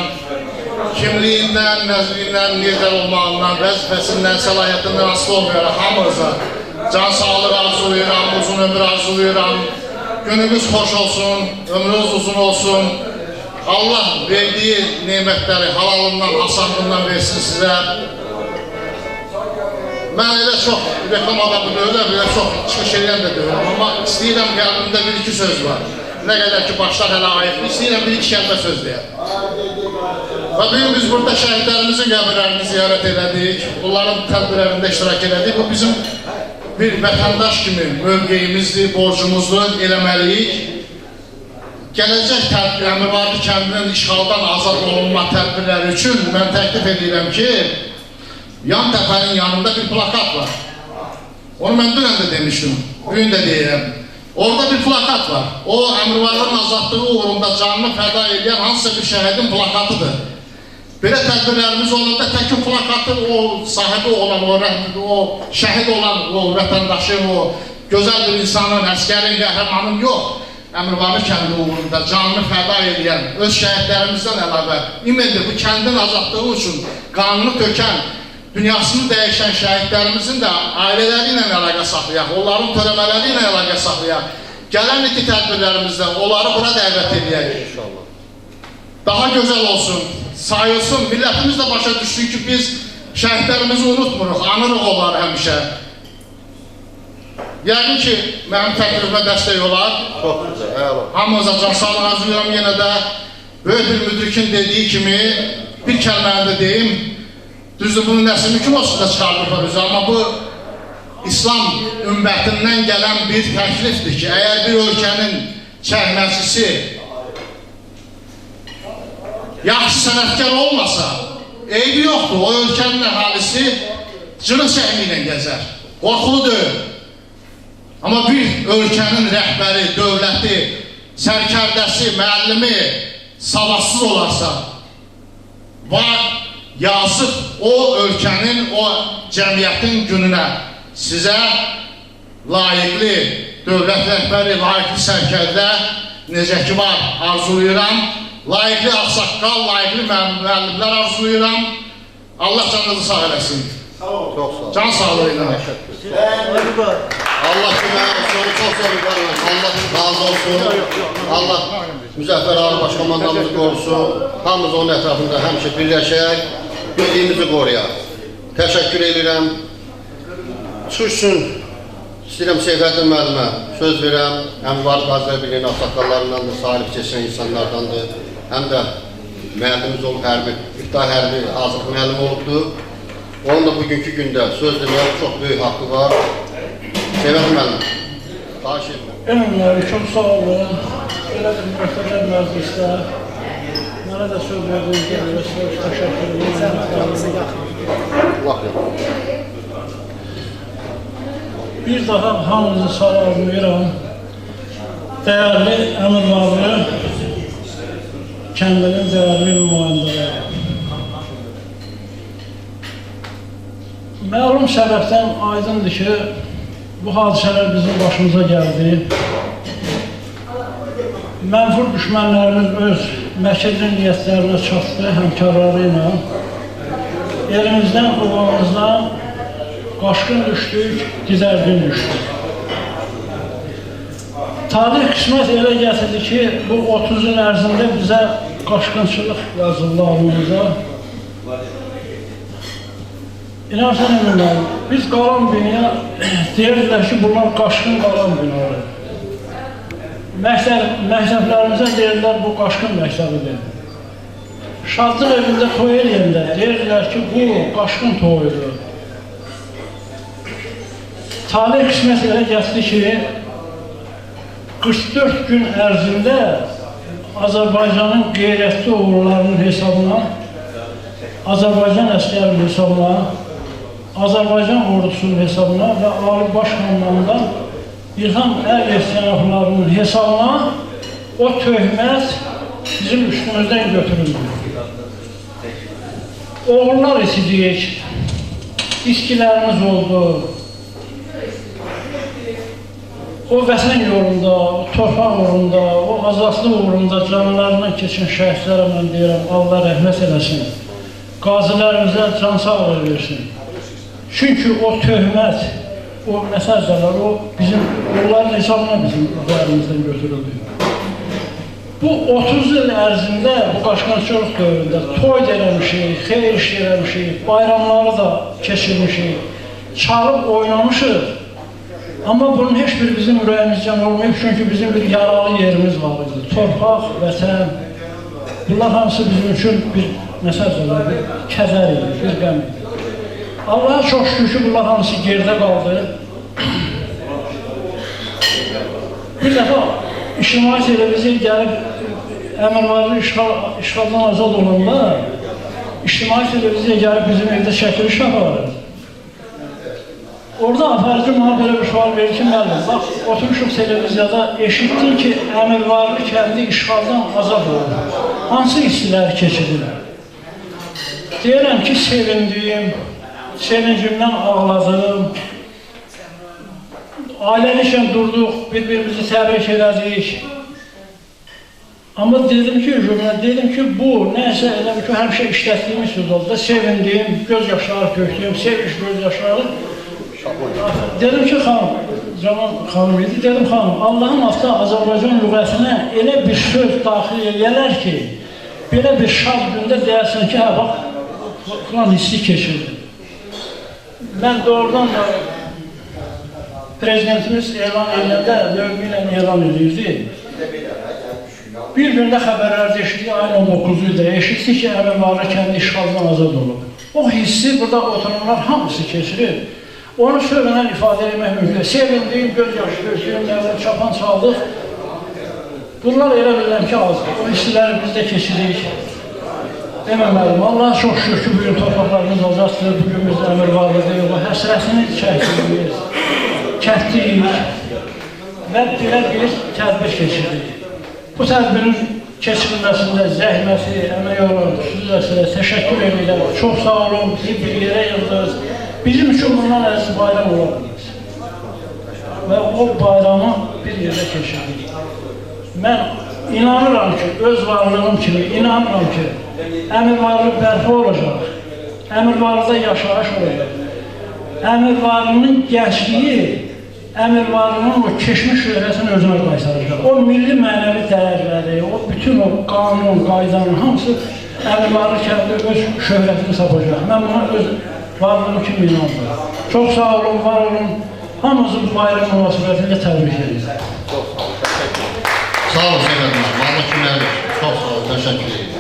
Kimliyindən, nəzliyindən, lider olmağından, vəzifəsindən, səlahiyyətindən asılı olmayaraq hamımıza can sağlığı arzulayıram, uzun ömür arzulayıram. Günümüz xoş olsun, ömrünüz uzun olsun. Allah verdiği nemətləri halalından, asanlığından versin sizə. Mən elə çox reklam adamı deyirəm, elə çox çıxış edən də deyirəm. Amma istəyirəm qəlbimdə bir-iki söz var. Nə qədər ki, başlar hələ ayıqlı, istəyirəm bir-iki kəlmə söz deyəm. Və bugün biz burada şəhidlərimizin qəbirlərini ziyarət elədik, onların tədbirlərində iştirak elədik. Bu bizim bir vətəndaş kimi mövqeyimizdir, borcumuzdur, eləməliyik. Gələcək tədbir, Əmirvarlı kəndinin işğaldan azad olunma tədbirləri üçün mən təklif edirəm ki, yan təpənin yanında bir plakat var. Onu mən dünən də demişdim, bugün də deyirəm. Orada bir plakat var. O, Əmirvarlı'nın azadlığı uğrunda canını fəda edən hansısa bir şəhidin plakatıdır. Belə tədbirlərimiz olanda tək o plakatı, o sahibi olan, o şəhid olan, o vətəndaşın, o gözəl bir insanın, əskərin, qəhrəmanın yox. Əmirvarlı kəndi uğrunda canını fəda edən, öz şəhidlərimizdən əlavə, imədir bu kəndin azadlığı üçün qanını tökən, dünyasını dəyişən şəhidlərimizin də ailələri ilə əlaqə saxlayaq, onların törəmələri ilə əlaqə saxlayaq. Gələn iki tədbirlərimizdə onları bura dəvət edək. Daha gözəl olsun, sayılsın, millətimiz də başa düşsün ki, biz şəhidlərimizi unutmuruq, anırıq onları həmişə. Yəqin ki, mənim təklifimə dəstək olar. Çox güzel, əla. Hamınıza can sağlıq arzulayıram yenə də. Böyük bir müdrikin dediyi kimi bir kəlməni də deyim. Düzdür, bunun nəsli mümkün olsun da çıxardıqlar üzə, amma bu İslam ümmətindən gələn bir təklifdir ki, əgər bir ölkənin çəkməcisi yaxşı sənətkar olmasa, eybi yoxdur, o ölkənin əhalisi cırıq çəkmi ilə gəzər, qorxulu deyil. Amma bir ölkənin rəhbəri, dövləti, sərkərdəsi, müəllimi savadsız olarsa, var yazıq o ölkənin, o cəmiyyətin gününə sizə layiqli dövlət rəhbəri, layiqli sərkərdə necə ki var arzulayıram, layiqli ağsaqqal, layiqli müəllimlər arzulayıram. Allah canınızı sağ eləsin. Çok sağ ol. Can sağlığı ilə. Allah sonu çok zor yukarılar. Allah razı olsun. Allah Müzəffər Ali Başkomandanımızı qorusun. Hamımız onun ətrafında həmişə birləşək, birliyimizi qoruyaq. Təşəkkür edirəm. Çıxış üçün istəyirəm Seyfəddin müəllimə söz verəm. Həm Varıq Azər Birliyinin ağsaqqallarındandır, sahib seçilən insanlardandır. Həm də müəllimiz olub, İftah hərbi hazırlıq müəllimi olubdur. Onun da bugünkü gündə söz deməyə çox böyük haqqı var. Seyfəddin müəllim, xahiş edirəm. Əminləri, çox sağ olun. Elədir, mühtəşəm məclisdə. Mənə də söz verdiyiniz görə sizə təşəkkür edirəm. Allah yaxın. Bir daha hamınızı salamlayıram. Dəyərli Əmirvarlı kəndinin dəyərli nümayəndələri. Məlum səbəbdən aydındır ki, bu hadisələr bizim başımıza gəldi. Mənfur düşmənlərimiz öz məkirli niyyətlərinə çatdı həmkarları ilə. Elimizdən, ovamızdan qaşqın düşdük, dizərgin düşdük. Tarix qismət elə gətirdi ki, bu 30 il ərzində bizə qaşqınçılıq yazıldı alnımıza. İnansan eminlər, biz qalan binaya deyirlər ki, bunlar qaşqın qalan binaları. Məktəblərimizə deyirlər, bu qaşqın məktəbidir. Şadlıq evində toy eləyəndə deyirlər ki, bu qaşqın toyudur. Tarix qismət elə gətirdi ki, 44 gün ərzində Azərbaycanın qeyrətli uğurlarının hesabına, Azərbaycan əskərinin hesabına, Azərbaycan ordusunun hesabına və Ali Baş Komandanından İlham Əliyev cənablarının hesabına o töhmət bizim üstümüzdən götürüldü. Oğullar isidik, iskilərimiz oldu. O vətən yolunda, o torpaq uğrunda, o azadlıq uğrunda canlarından keçən şəhidlərə mən deyirəm, Allah rəhmət eləsin. Qazilərimizə can sağlığı versin. Çünki o töhmət, o məsələlər, o bizim, onların hesabına bizim üzərimizdən götürüldü. Bu 30 il ərzində, bu qaşqınçılıq dövründə toy eləmişik, xeyir iş eləmişik, bayramları da keçirmişik, çalıb oynamışıq. Amma bunun heç bir bizim ürəyimizdən olmayıb, çünki bizim bir yaralı yerimiz var idi. Torpaq, vətən, bunlar hamısı bizim üçün bir məsələdir, bir kədər idi, bir qəm idi. Allah'a çox şükür ki, bunlar hamısı gerdə qaldı. Bir dəfə İctimai televiziya gəlib, Əmirvarlı işğaldan azad olanda, İctimai televiziya gəlib bizim evdə çəkiliş aparır. Orada aparıcı bana böyle bir sual verir ki, müəllim, bax, oturmuşuq televiziyada, eşitdik ki, Əmirvarlı kəndi işğaldan azad oldu. Hansı hissləri keçirdilər? Deyirəm ki, sevindim, sevincimdən ağladım. Ailəliklə durduq, bir-birimizi təbrik elədik. Amma dedim ki, bu nəysə elə ki, həmişə işlətdiyimiz söz oldu. Sevindim, göz yaşları tökdüm, sevinç göz yaşları. Dedim ki, xanım idi, dedim xanım, Allahın altında Azərbaycan lüğətinə elə bir söz daxil edərlər ki, belə bir şad gündə deyərsən ki, hə, bax, filan hissi keçirdi. Mən doğrudan da prezidentimiz elan edəndə növbə ilə elan edirdi. Bir gündə xəbərlərdə eşitdik, ayın 19-u eşitdik ki, Əmirvarlı kəndi işğaldan azad olub. O hissi burada oturanlar hamısı keçirir. Onu söylenen ifadə etmək mümkün. Sevindim, göz yaşı göstərim, çapan çaldıq. Bunlar elə bilirəm ki, azdır. O hissləri biz də keçirik. Deməməliyim, Allah'a çox şükür ki, bugün torpaqlarımız azaddır, bugün biz Əmirvarlı deyil, o həsrəsini çəkdiyiz, kətdiyik və bir tədbir keçirdik. Bu tədbirin keçirilməsində zəhməsi, əmək olan sizlərə təşəkkür edirəm. Çox sağ olun, bizi bir yerə yıldınız. Bizim üçün bundan əziz bayram olabiliriz. Və o bayramı bir yerdə keçirdik. Mən inanıram ki, öz varlığım kimi inanıram ki, Əmirvarlı bərpa olacaq, Əmirvarlıda yaşayış olacaq. Əmirvarlının gəncliyi, Əmirvarlının o keçmiş şöhrəsini özünə qaytaracaq. O milli mənəvi dəyərləri, o bütün o qanun, qaydanın hamısı Əmirvarlı kəndi öz şöhrətini sapacaq. Mən buna öz varlığım kimi inanıram. Çox sağ olun, var olun. Hamınızı bu bayram münasibətilə təbrik edirəm. Sağ olun Səbəb, Allah günləri. Çox sağ olun, təşəkkür edirəm.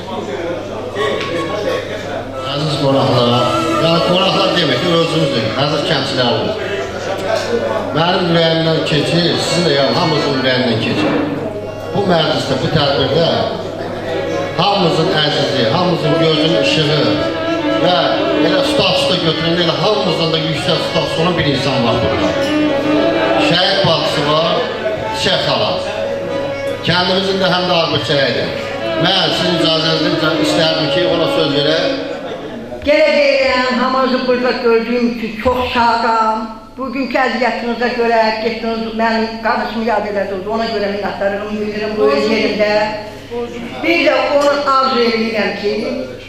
Əziz qonaqlar, yəni qonaqlar demək ki, özünüzdür, əziz kəndçilərimiz. Mənim ürəyimdən keçir, sizin də yəni hamımızın ürəyindən keçir. Bu məclisdə, bu tədbirdə hamımızın əzizi, hamımızın gözünün ışığı və elə statusda götürəndə elə hamımızdan da yüksək status olan bir insan var burada. Şəhid bacısı var, Çiçək xala. Kəndimizin də həm də Ağbirçəkdir. Mən sizin icazənizlə istərdim ki, ona söz verək. Gələcəkdən hamınızı burada gördüyüm için çok sağlam. Bugünkü əziyyətinizə görə getdiniz, mənim qardaşımı yad elədiniz, ona görə minnətdarlığımı bildirim bu öz yerində. Bir də onu arzu edirəm ki,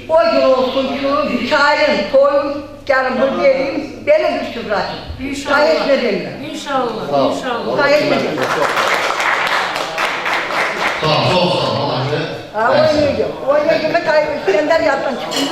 o gün olsun ki, şairin toyun, gəlin burada edeyim, belə bir süfrə açın. İnşallah. Qayıt ne demirəm. İnşallah, inşallah. Qayıt ne demirəm. Sağ ol, çok sağ ol. Oynayacağım. Oynayacağım ve Tayyip İskender yattan çıktım.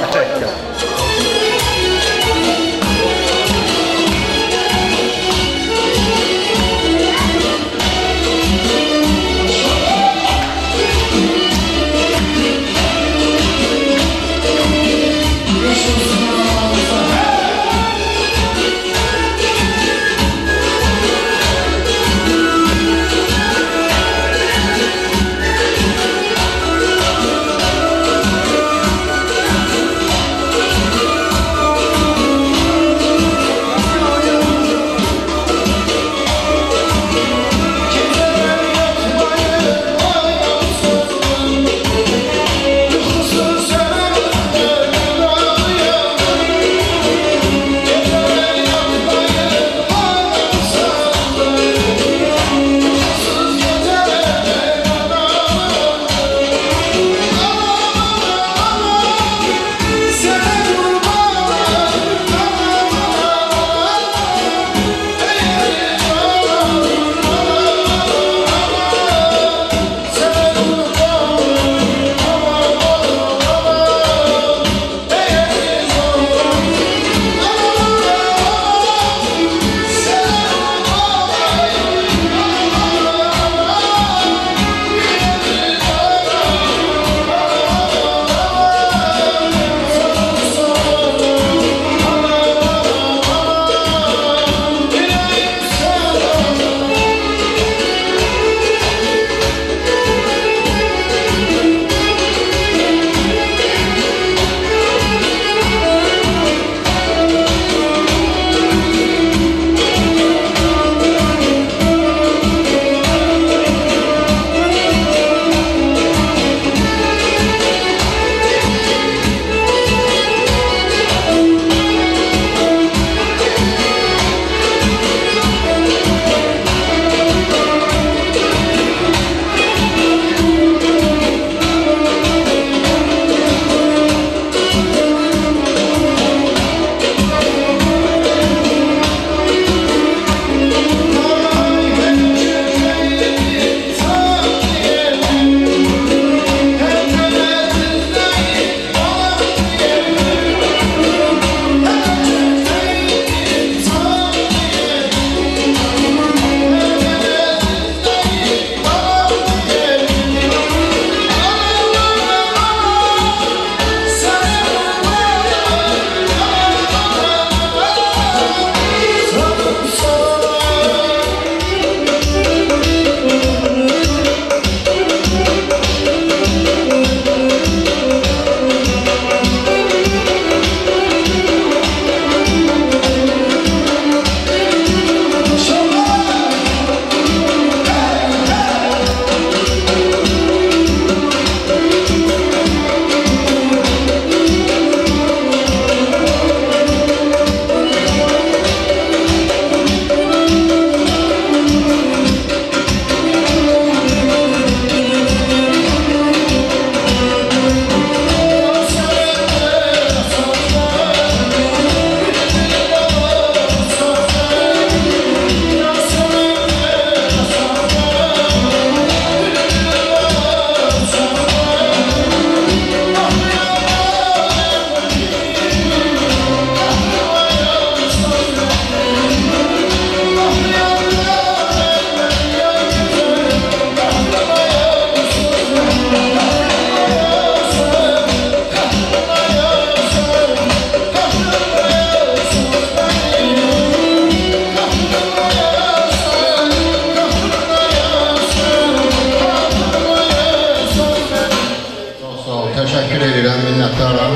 təşəkkür edirəm, minnətdaram.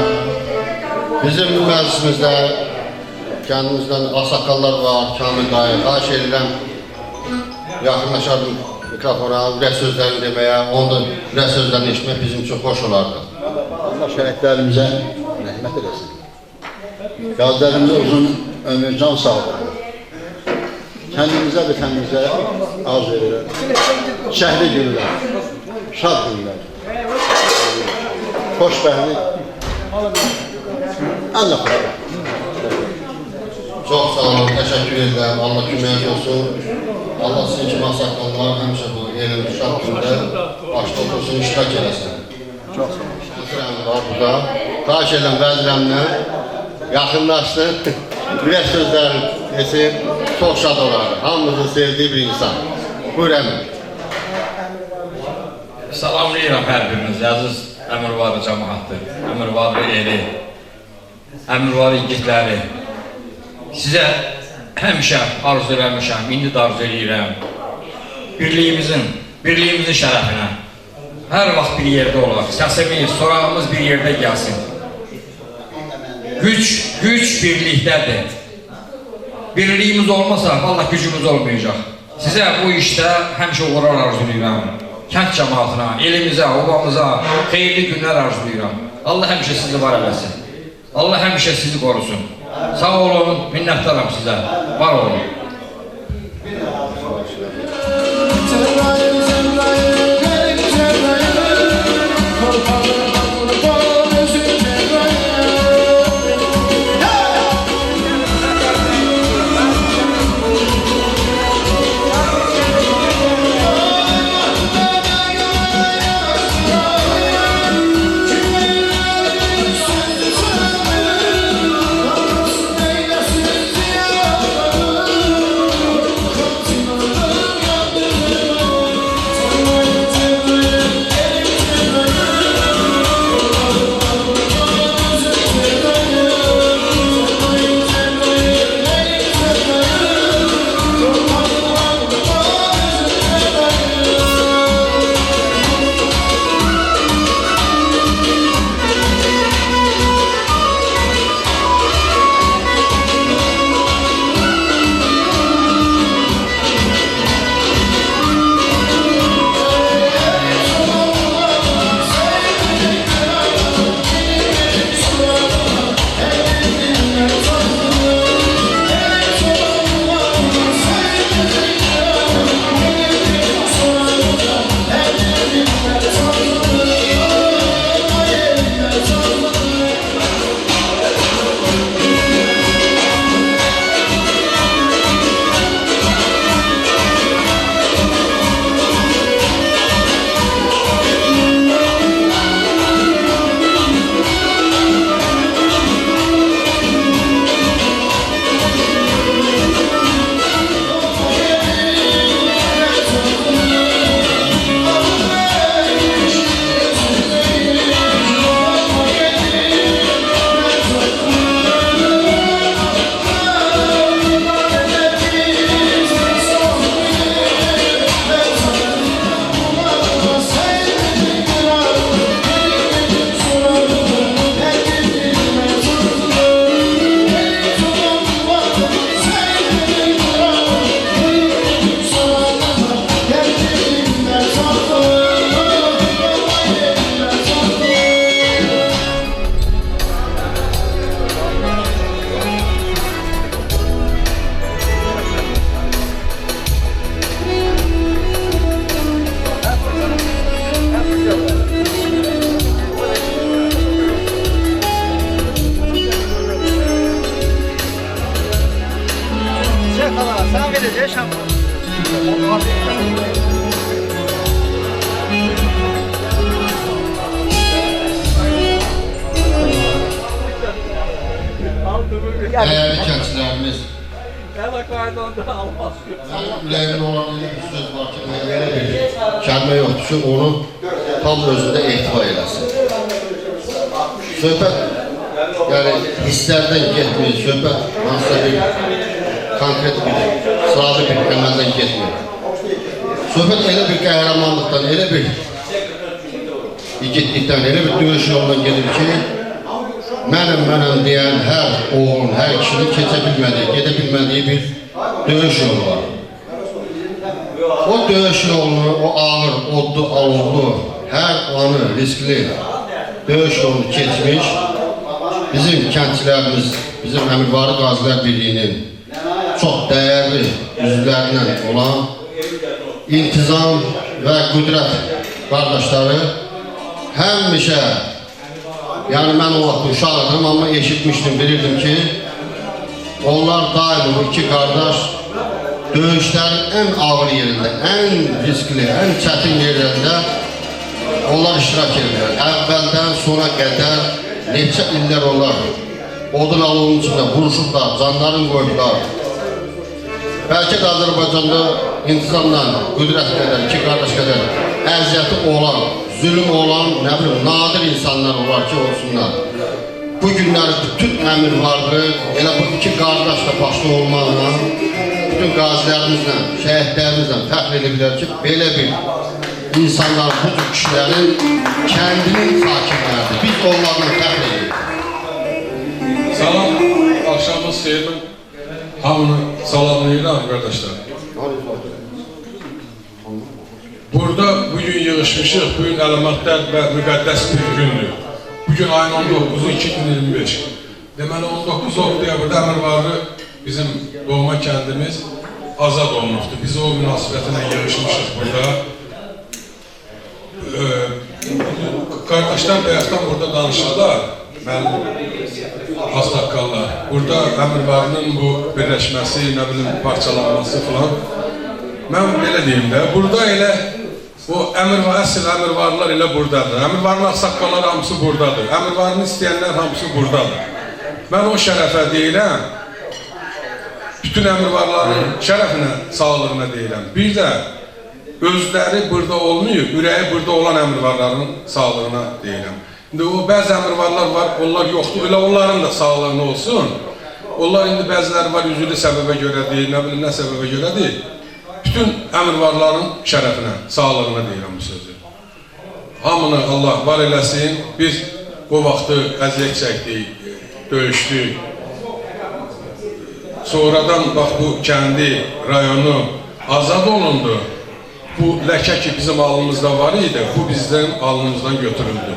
Bizim məclisimizdə kəndimizdən ağsaqqallar var, Kamil dayı. Xahiş edirəm, yaxınlaşardım mikrofona, ürək sözlərini deməyə, onu da ürək sözlərini eşitmək bizim üçün xoş olardı. Allah şəhidlərimizə rəhmət eləsin. Qazilərimizə uzun ömür, can sağlığı. Kəndimizə, vətənimizə arzu edirəm. Şəhri günlər, şad günlər, xoşbəxtlik, ən də xoşbəxtlik. Çox sağ olun, təşəkkür edirəm. Allah köməyiniz olsun. Allah sizin kimi ağsaqqallar həmişə bu elin şad gündə başda otursun, iştirak eləsin. Çox sağ olun. Var burada. Xahiş edirəm vəzirəmdən yaxınlaşsın, ürək sözləri desin, çox şad olar. Hamımızın sevdiyi bir insan. Buyur əmr. Salamlayıram hər biriniz, əziz Əmirvarı cəmaatdır, Əmirvarı eli, Əmirvarı igidləri. Sizə həmişə arzu eləmişəm, indi də arzu eləyirəm. Birliyimizin şərəfinə. Hər vaxt bir yerdə olaq, səsimiz, sorağımız bir yerdə gəlsin. Güc birlikdədir. Birliyimiz olmasa, vallahi gücümüz olmayacaq. Sizə bu işdə həmişə uğurlar arzulayıram. Kənd cəmaatına, elimizə, obamıza xeyirli günlər arzulayıram. Allah həmişə sizi var eləsin. Allah həmişə sizi qorusun. Sağ olun, minnətdaram sizə. Var olun. Değerli gençlerimiz, ürəyimdə olan bir söz var ki, elə bir kəlmə yoxdur ki, onu tam özündə ehtiva eləsin. Söhbət, yəni hisslərdən getmir, söhbət hansısa bir konkret bir, sıralı bir əməldən getmir. Söhbət elə bir qəhrəmanlıqdan, elə bir igidlikdən elə bir döyüş yoluna gedir ki, mənəm deyən hər oğlun, hər kişinin keçə bilmədiyi, gedə bilmədiyi bir döyüş yolu var. O döyüş yolunu, o ağır, odlu, alovlu, hər anı riskli döyüş yolunu keçmiş bizim kəndçilərimiz, bizim Əmirvari Qazilər Birliyinin çox dəyərli üzvlərindən olan İltizam və Qüdrət qardaşları həmişə, yəni mən o vaxt uşaqdım, amma eşitmişdim, bilirdim ki, onlar daim bu iki qardaş döyüşlərin ən ağır yerində, ən riskli, ən çətin yerlərində onlar iştirak edirlər. Əvvəldən sona qədər neçə illər onlar odun alovunun içində vuruşublar, canlarını qoyublar. Bəlkə də Azərbaycanda intizamla, Qüdrət qədər, iki qardaş qədər əziyyəti olan, zülüm olan, nə bilim, nadir insanlar olar ki, olsunlar. Bu günləri bütün Əmirvarlı, elə bu iki qardaş da başda olmaqla, bütün qazilərimizlə, şəhidlərimizlə fəxr edə ki, belə bir insanlar, bu tür kişilərin kəndinin sakinləridir. Biz onlarla fəxr edirik. Salam, akşamınız xeyir. Hamını salamlayıram qardaşlar. Burada bugün yığışmışıq, bugün əlamətlər və müqəddəs bir gündür. Bugün ayın 19-u 2025. Deməli 19 oktyabrda Əmirvarlı bizim doğma kəndimiz azad olunubdur. Biz o münasibətinə yığışmışıq burada. Qardaşlar bayaqdan burada danışırlar, mənim azdaqqallar. Burada Əmirvarlının bu birləşməsi, nə bilim, parçalanması falan. Mən belə deyim də, burada elə o əsl Əmirvarlılar elə buradadır. Əmirvarlının ağsaqqallar hamısı buradadır. Əmirvarlını istəyənlər hamısı buradadır. Mən o şərəfə deyiləm, bütün Əmirvarların şərəfinə, sağlığına deyiləm. Bir də özləri burada olmayıb, ürəyi burada olan Əmirvarların sağlığına deyiləm. İndi o bəzi Əmirvarlar var, onlar yoxdur, elə onların da sağlığına olsun. Onlar indi bəziləri var, üzülü səbəbə görə deyil, nə bilim, nə səbəbə görə deyil. Bütün Əmirvarların şərəfinə, sağlığına deyirəm bu sözü. Hamını Allah var eləsin, biz bu vaxtı əziyyət çəkdik, döyüşdük. Sonradan bax bu kəndi, rayonu azad olundu. Bu ləkə ki bizim alnımızda var idi, bu bizdən alnımızdan götürüldü.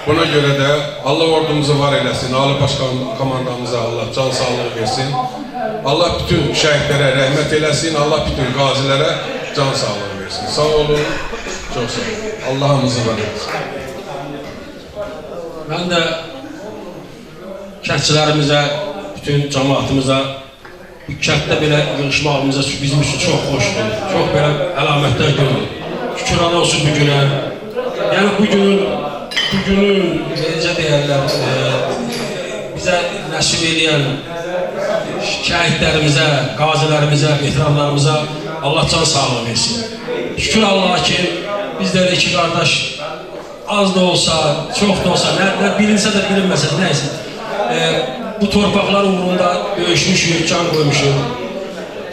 Buna görə də Allah ordumuzu var eləsin, Ali Başkomandamıza Allah can sağlığı versin. Allah bütün şəhidlərə rəhmət eləsin, Allah bütün qazilərə can sağlığı versin. Sağ olun, çox sağ olun. Allah'ımızı var eləsin. Mən də kəndçilərimizə, bütün cəmaatımıza, bu kənddə belə yığışmağımıza bizim üçün çox xoşdur. Çox belə əlamətlər görürük. Şükürlər olsun bu günə. Yəni bu günün necə deyərlər, bizə nəsib edən şəhidlərimizə, qazilərimizə, veteranlarımıza Allah can sağlığı versin. Şükür Allah'a ki, bizlər iki qardaş az da olsa, çox da olsa, nə bilinsə də bilinməsə, nəysə. Bu torpaqlar uğrunda döyüşmüşük, can qoymuşuq.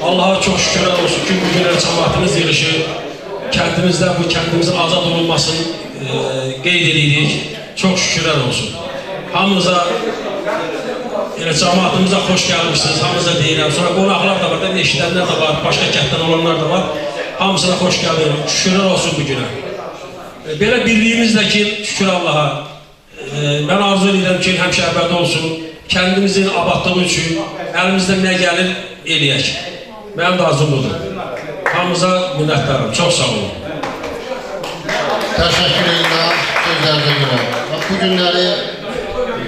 Allah'a çox şükürlər olsun ki, bu günə cəmaatımız yığışır. Kəndimizdə bu kəndimizin azad olunmasını qeyd edirik. Çox şükürlər olsun. Hamınıza, cəmaatımıza xoş gəlmişsiniz, hamınıza deyirəm. Sonra qonaqlar da var, eşidənlər də var, başqa kənddən olanlar da var. Hamısına xoş gəlir, şükürlər olsun bu günə. Belə birliyimizlə ki, şükür Allah'a, mən arzu edirəm ki, həmişə əbədi olsun. Kəndimizin abadlığı üçün əlimizdən nə gəlir, eləyək. Mənim də arzum budur. Hamımıza minnətdarım, çox sağ olun. Təşəkkür edirəm sözlərinizə görə. Bu günləri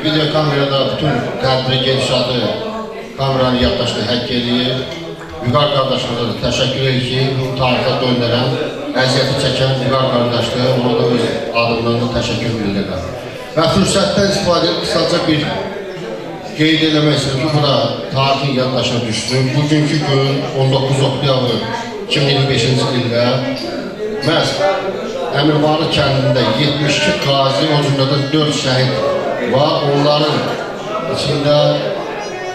video kamerada bütün tədbiri gedişatı kameranın yaddaşını həkk edir. Vüqar qardaşımıza da təşəkkür edir ki, bu tarixə döndürən, əziyyəti çəkən Vüqar qardaşdır. Ona da öz adımdan da təşəkkür edirəm. Və fürsətdən istifadə edib qısaca bir qeyd eləmək istəyirəm ki, bura tarixin yaddaşına düşdüm. Bugünkü gün 19 oktyabr 2025-ci ildə məhz Əmirvarlı kəndində 72 qazi, o cümlədən 4 şəhid var. Onların içində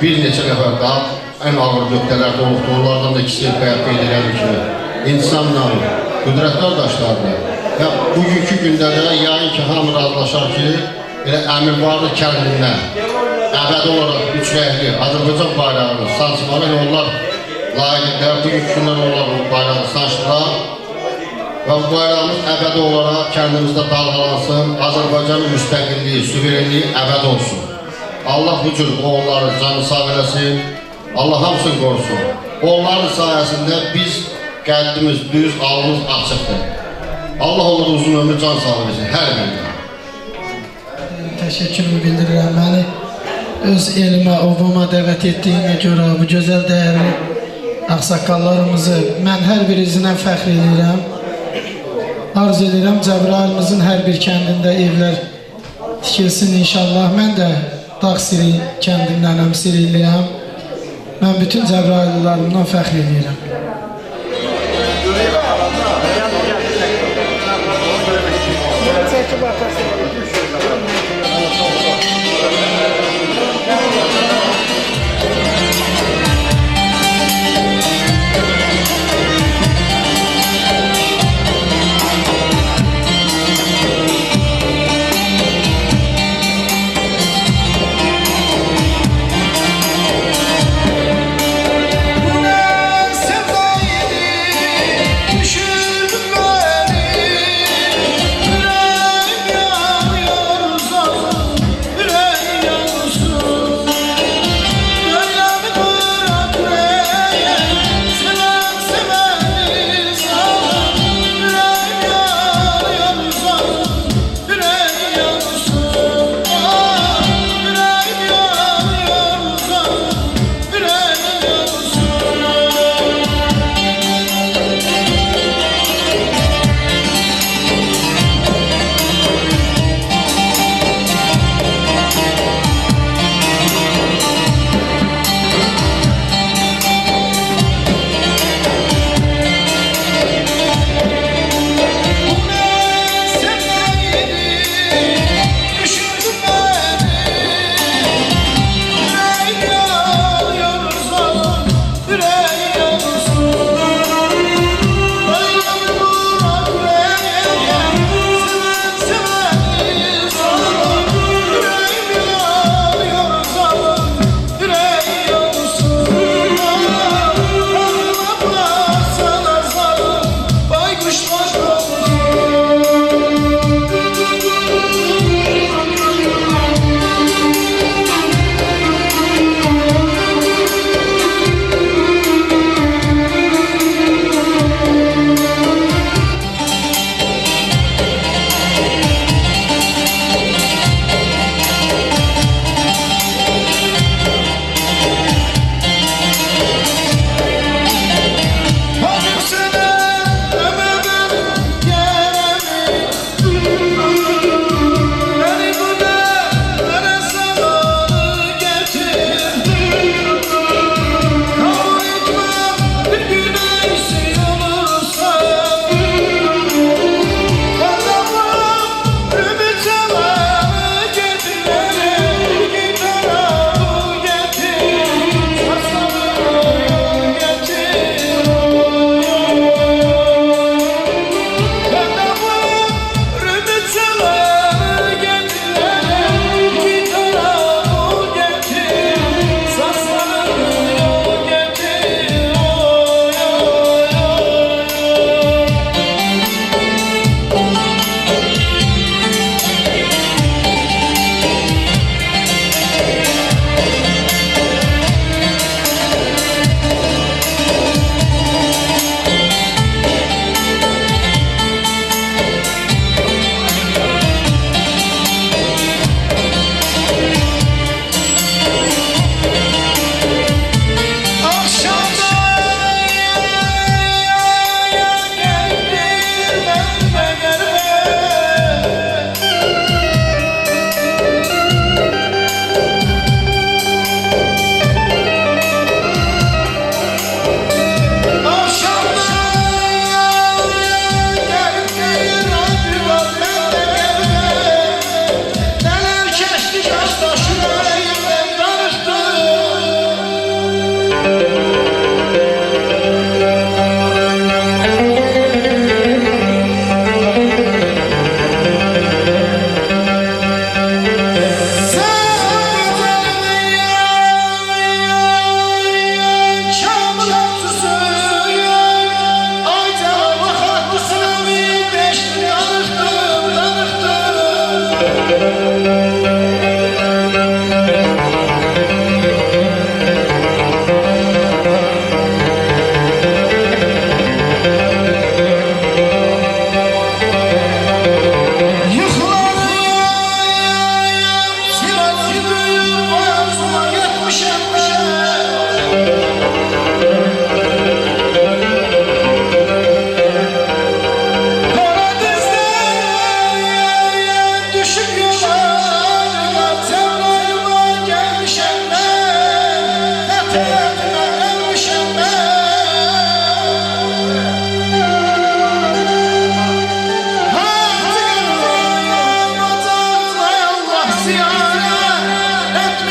bir neçə nəfər daha ən ağır nöqtələrdə olubdur. Onlardan da ikisi bayaq qeyd edən kimi İntisamla, Qüdrət qardaşlarla Və bugünkü gündə də yəqin ki, hamı razılaşar ki, elə Əmirvarlı kəndində əbədi olaraq üç rəhli Azərbaycan bayrağını sancmalı, elə onlar layiqlər, bugünkü gündən onlar bu bayrağı sancdılar və bu bayrağımız əbədi olaraq kəndimizdə dalğalansın, Azərbaycanın müstəqilliyi, suverenliyi əbədi olsun. Allah bu cür onları canı sağ eləsin, Allah hamısını qorusun. Onların sayəsində biz qəddimiz düz, alnımız açıqdır. Allah onlara uzun ömür, can sağlığı versin, hər birində. Təşəkkürümü bildirirəm. Məni öz elimə, obama dəvət etdiyinə görə bu gözəl dəyərli ağsaqqallarımızı mən hər birindən fəxr edirəm. Arzu edirəm Cəbrayılımızın hər bir kəndində evlər tikilsin inşallah. Mən də Dağsiri kəndindənəm, Siriliyəm. Mən bütün Cəbrayılılarımdan fəxr edirəm. Sevda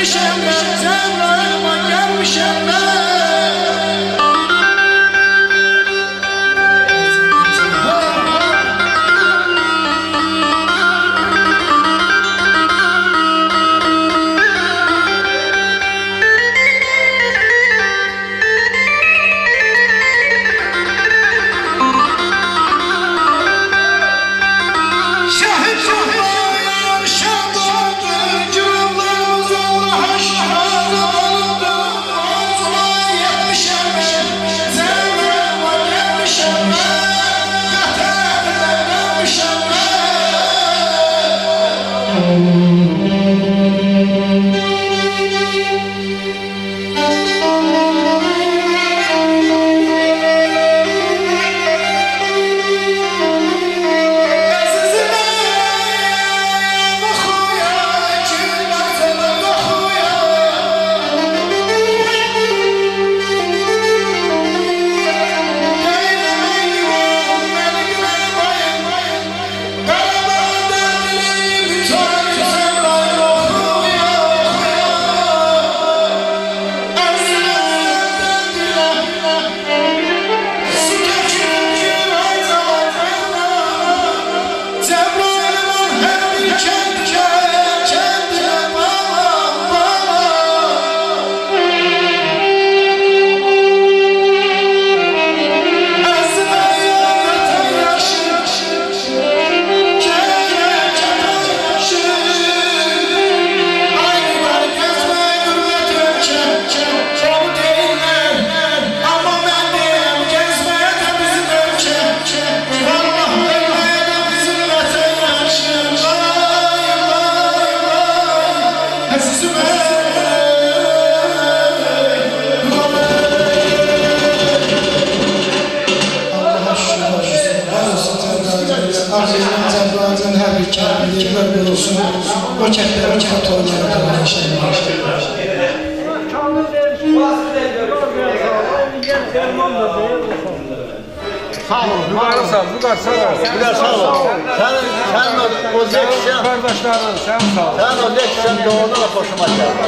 gelmişim ben, Cəbrayıl'a gelmişim ben. Azizden Cəbrayıl'ın hər bir kəlbili mövqül olsun. O kətlərin kətolları da yaşayır. Sağ olun, mübarəsən, Vüqar sağ ol. Vüqar sağ ol. Sənin o zekişən, qardaşların, sən sağ ol. Sənin o zekişən doğru da xoşuma gəldi.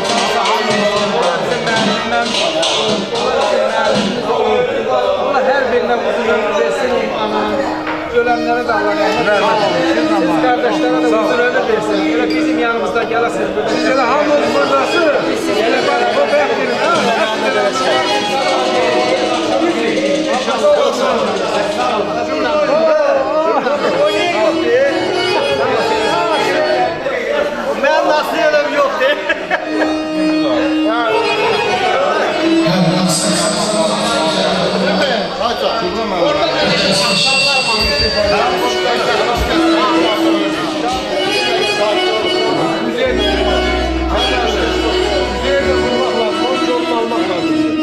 Allah hər birinə uzun ömür versin, ölənlərə də Allah rəhmət eylesin. Siz qardaşlara da uzun ömür versin. Böyle bizim yanımızda gələsiniz. Siz elə hamınız buradasınız. Siz elə bana bu bəxtirin, ha? Ben nasıl yerim yok diye. Almak lazım.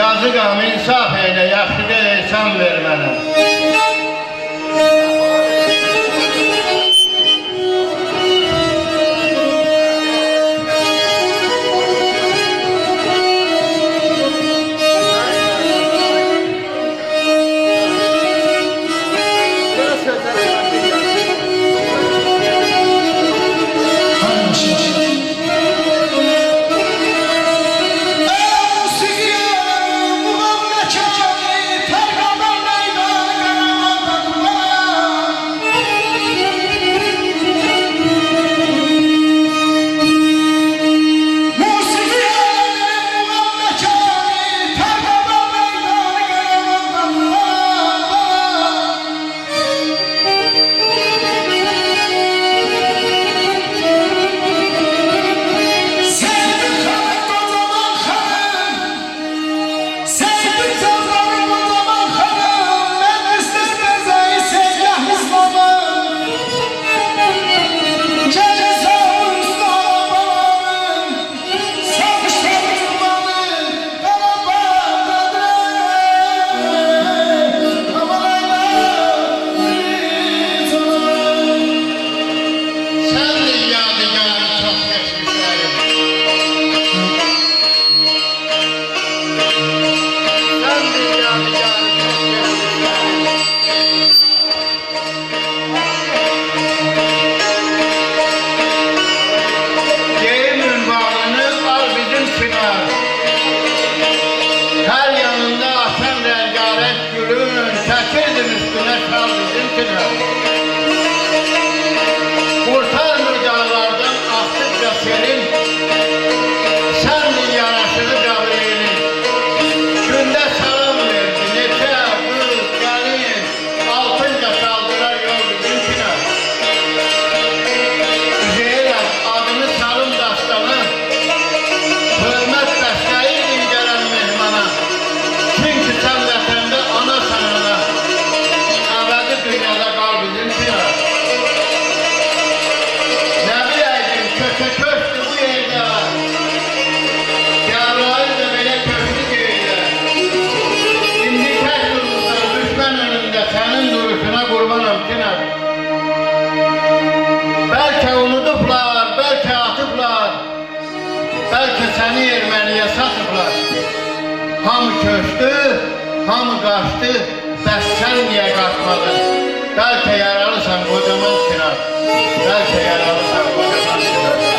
Yazıqam insaf eyle, yaxşıda ehsan ver mənə. Hamı köçdü, hamı qaçdı, bəs sən niyə qaçmadın? Bəlkə yaralısan qocaman sinar, bəlkə yaralısan qocaman sinar.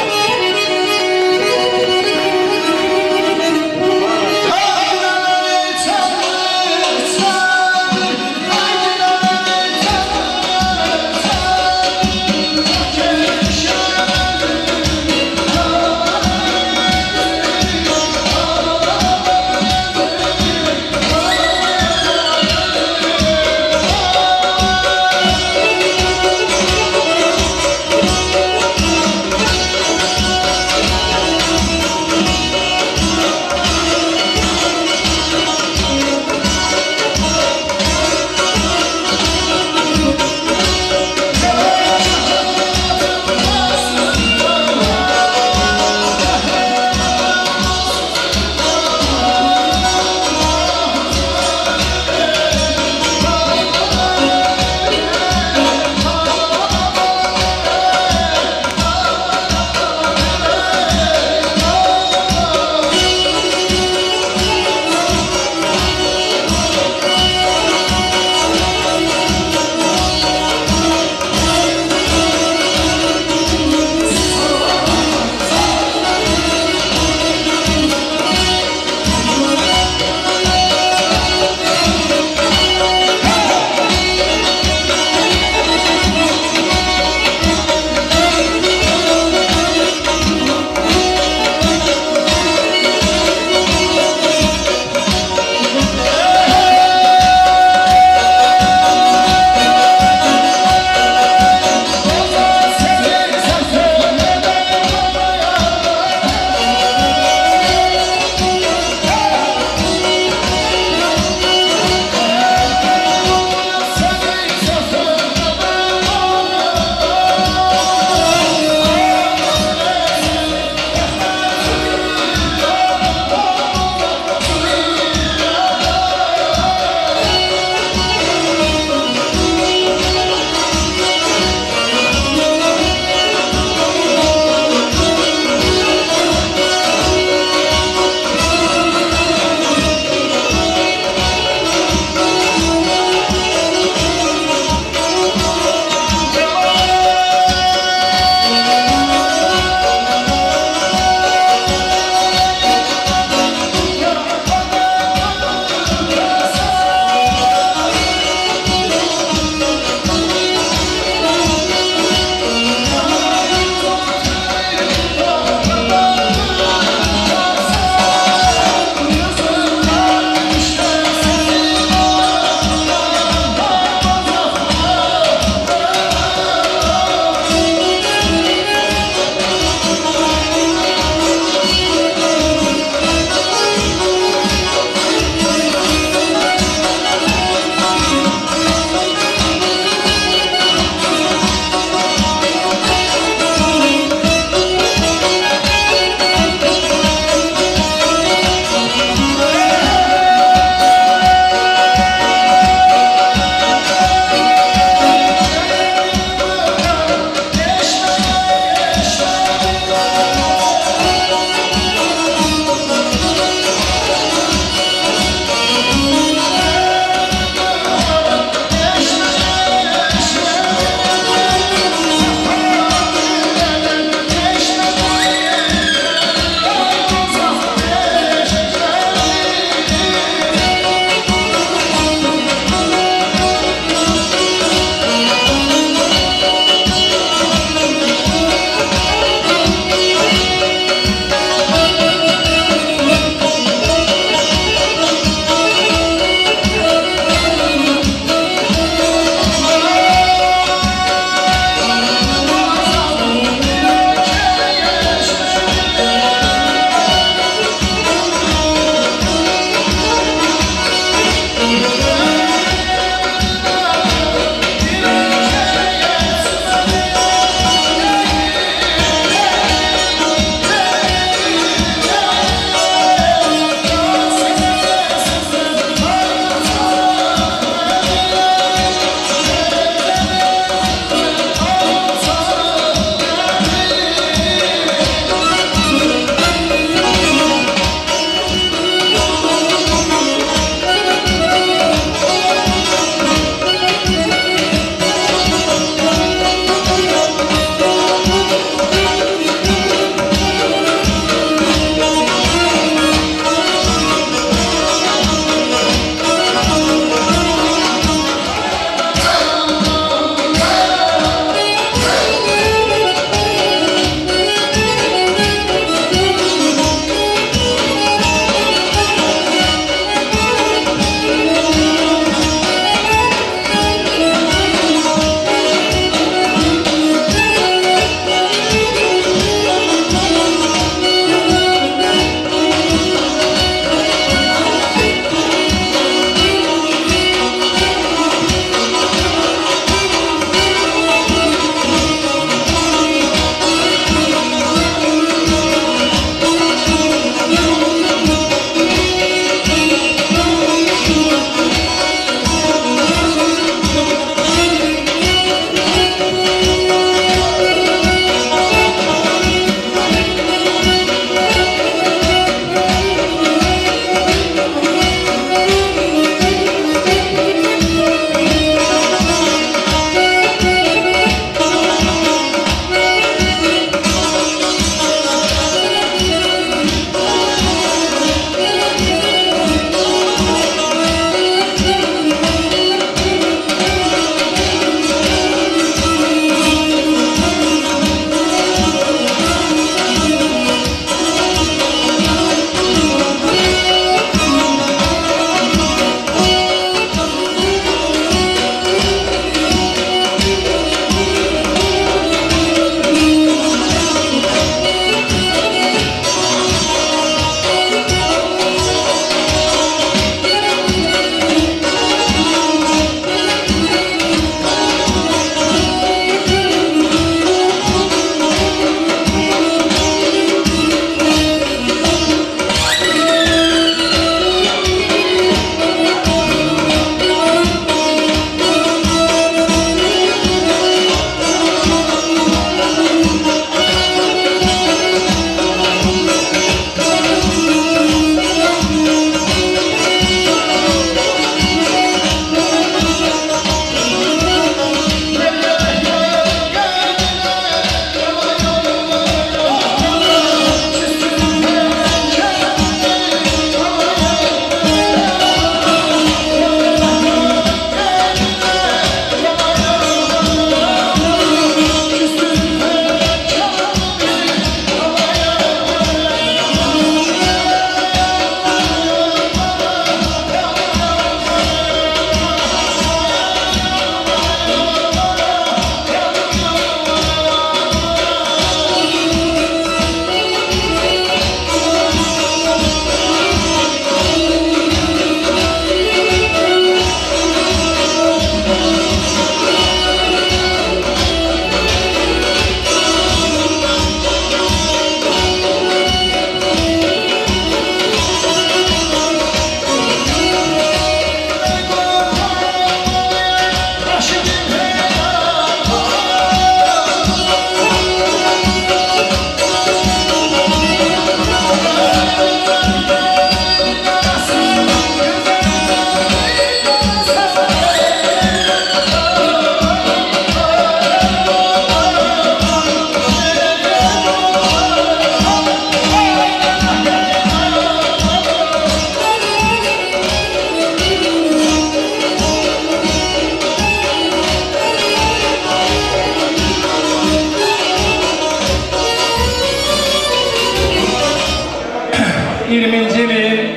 2020-ci ilin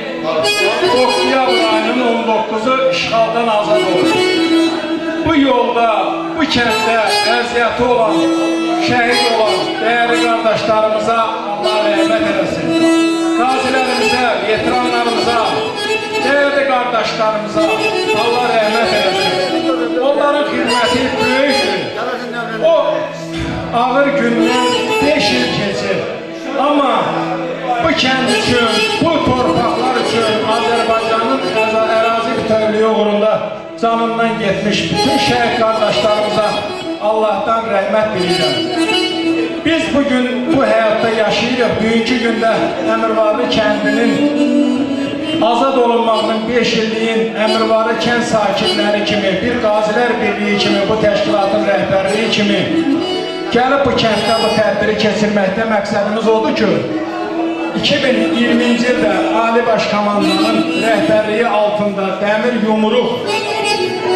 oktyabr ayının 19'u işğaldan azad oldu. Bu yolda, bu kənddə əziyyəti olan, şəhid olan değerli qardaşlarımıza Allah rəhmət eləsin. Qazilərimizə, veteranlarımıza, değerli qardaşlarımıza Allah rəhmət eləsin. Onların xidməti böyükdür. O ağır gündən 5 il keçir. Ama bu kənd üçün, bu torpaqlar üçün Azərbaycanın ərazi bütövlüyü uğrunda canından getmiş bütün şəhid qardaşlarımıza Allah'tan rəhmət diləyirəm. Biz bugün bu həyatda yaşayırıq. Bugünkü gündə Əmirvarlı kəndinin azad olunmağının 5 illiyin Əmirvarlı kənd sakinləri kimi, bir Qazilər Birliyi kimi, bu təşkilatın rəhbərliyi kimi gəlib bu kənddə bu tədbiri keçirməkdə məqsədimiz odur ki, 2020-ci ildə Ali Başkomandanın rəhbərliyi altında dəmir yumruq,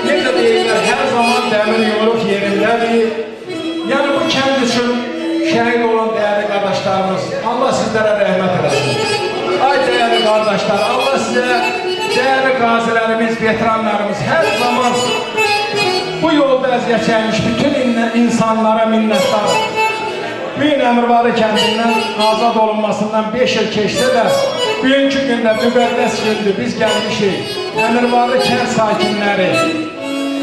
necə deyirlər, hər zaman dəmir yumruq yerindədir. Yəni bu kənd üçün şəhid olan değerli qardaşlarımız, Allah sizlərə rəhmət eləsin. Ay değerli qardaşlar, Allah sizə, değerli qazilərimiz, veteranlarımız hər zaman bu yolda əziyyət çəkmiş bütün insanlara minnətdarım. Bugün Əmirvarlı kəndindən azad olunmasından 5 il keçsə də, bugünkü gündə müqəddəs gündür, biz gəlmişik. Əmirvarlı kənd sakinləri,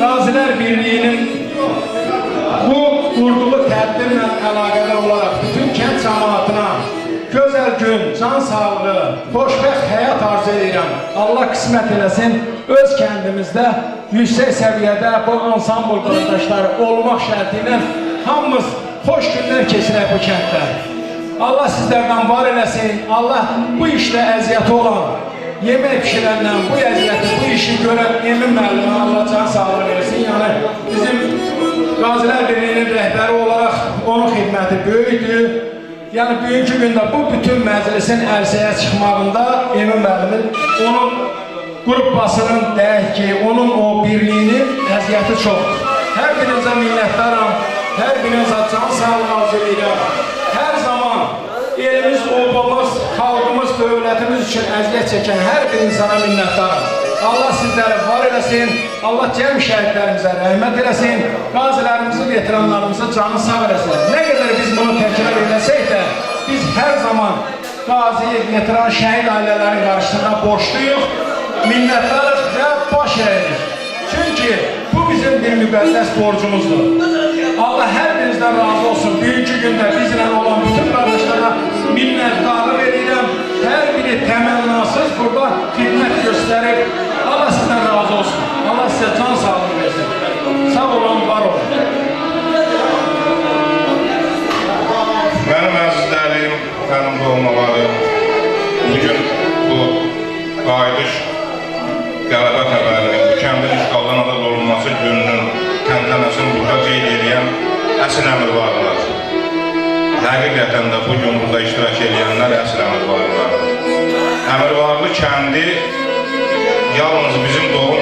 Qazilər Birliyinin bu qurduğu tədbirlə əlaqəli olaraq bütün kənd cəmaatına gözəl gün, can sağlığı, xoşbəxt həyat arzu edirəm. Allah qismət eləsin, öz kəndimizdə yüksək səviyyədə bu ansambl qardaşları olmaq şərti ilə hamımız xoş günlər keçirək bu kənddə. Allah sizlərdən var eləsin, Allah bu işlə əziyyəti olan, yemək pişirəndən bu əziyyəti, bu işi görən Emin müəllimə Allah can sağlığı versin. Yəni bizim Qazilər Birliyinin rəhbəri olaraq onun xidməti böyükdür. Yəni bugünkü gündə bu bütün məclisin ərsəyə çıxmağında Emin müəllimin, onun qrupasının deyək ki, onun o birliyinin əziyyəti çoxdur. Hər birinizə minnətdaram, hər birinizə can sağlığı arzu edirəm. Hər zaman elimiz, obamız, xalqımız, dövlətimiz üçün əziyyət çəkən hər bir insana minnətdaram. Allah sizləri var eləsin, Allah cəm şəhidlərimizə rəhmət eləsin, qazilərimizi, veteranlarımızı canı sağ eləsin. Nə qədər biz bunu təkrar eləsək də, biz hər zaman qazi, veteran, şəhid ailələrin qarşısında borçluyuq, minnətdarıq və baş əyirik. Çünki bu bizim bir müqəddəs borcumuzdur. Allah hər birinizdən razı olsun. Bugünkü gündə bizlə olan bütün qardaşlara minnətdarlıq edirəm. Hər biri təmənnasız burada xidmət göstərib. Allah sizdən razı olsun. Allah sizə can sağlığı versin. Sağ olun, var olun. Mənim əzizlərim, mənim doğmalarım, bugün bu qayıdış qələbə xəbərinin, bu kəndin işğaldan azad olunması gününün təntənəsini burada qeyd edən əsl Əmirvarlılar. Həqiqətən də bu gün burada iştirak edənlər əsl Əmirvarlılar. Əmirvarlı kəndi yalnız bizim doğum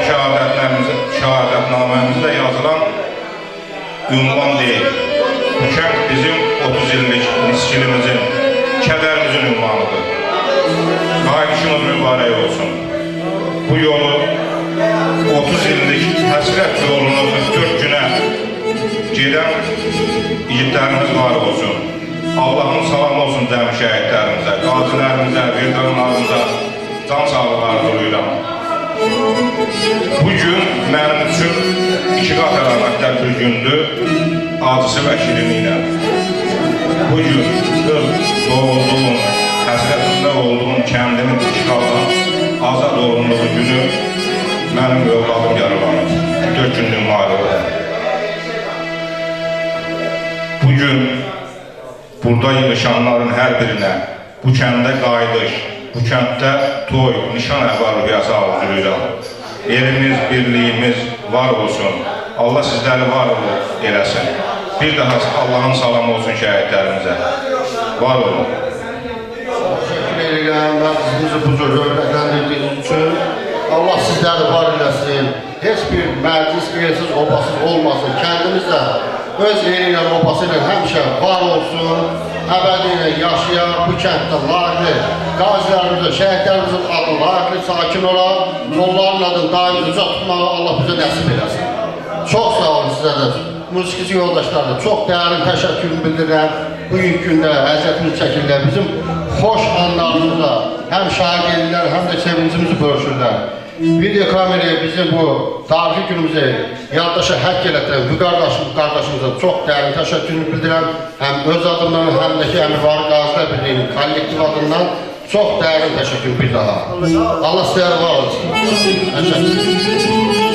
şəhadətnaməmizdə yazılan ünvan deyil. Bu kənd bizim 30 illik niskilimizin, kədərimizin ünvanıdır. Qayıdışımız mübarək olsun. Bu yolu 30 illik həsrət yolunu 44 günə gedən igidlərimiz var olsun. Allah'ın salamı olsun cəmi şəhidlərimizə, qazilərimizə, veteranlarımıza can sağlığı arzulayıram. Bugün mənim üçün iki qat əlamətlər bir gündür, acısı və şirinliyə. Bugün öz doğulduğum, həsrətində olduğum kəndimin işğaldan azad olunduğu günü mənim övladım yaralanır. 4 günlük müharibədə. Bugün burada yığışanların hər birinə bu kəndə qayıdış, bu kənddə toy, nişan əhval-ruhiyyəsi arzulayıram. Elimiz, birliyimiz var olsun. Allah sizləri var eləsin. Bir daha Allah'ın salamı olsun şəhidlərimizə. Var olun. Bizi bu cür hörmətləndirdiyiniz üçün Allah sizləri var eləsin. Heç bir məclis, elsiz, obasız olmasın. Kəndimiz də öz eli ilə, obası ilə həmişə var olsun. əbədi ilə yaşayan bu kənddə layiqli qazilərimizə, şəhidlərimizin adı layiqli sakin olar, onların adını daim uca tutmağı Allah bizə nəsib eləsin. Çox sağ olun sizə də, musiqici yoldaşlar da çox dərin təşəkkürümü bildirirəm. Bugünkü gündə əziyyətimiz çəkirlər, bizim xoş anlarımızla həm şahid edirlər, həm də sevincimizi bölüşürlər. Video kameraya bizim bu tarixi günümüzü yaddaşa həkk elətdirən bu qardaşımıza çox dərin təşəkkürünü bildirəm. Həm öz adımdan, həm də ki, Əmirvari Qazilər Birliyinin kollektiv adından çox dərin təşəkkür bir daha. Allah sizlərə var olsun. Təşəkkür.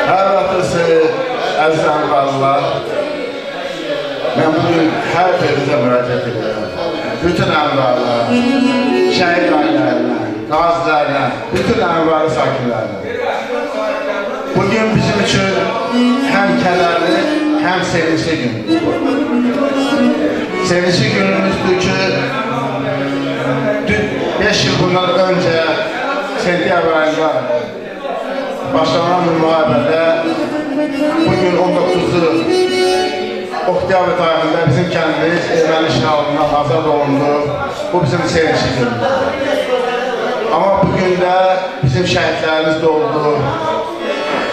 Hər vaxtınız əziz əmrarlar, mən bugün hər birinizə müraciət edirəm. Bütün əmrarlar, şəhid ailələrlə, qazilərlə, bütün əmrarlı sakinlərlə. Bugün bizim üçün həm kədərli, həm sevinçli gündür. Sevinçli günümüzdür ki, 5 yıl bundan önce sentyabr ayında başlanan bir müharibədə bugün 19'u oktyabr tarihində bizim kəndimiz erməni işğalından azad olundu. Bu bizim sevinçli gündür. Ama bugün de bizim şəhidlərimiz de oldu.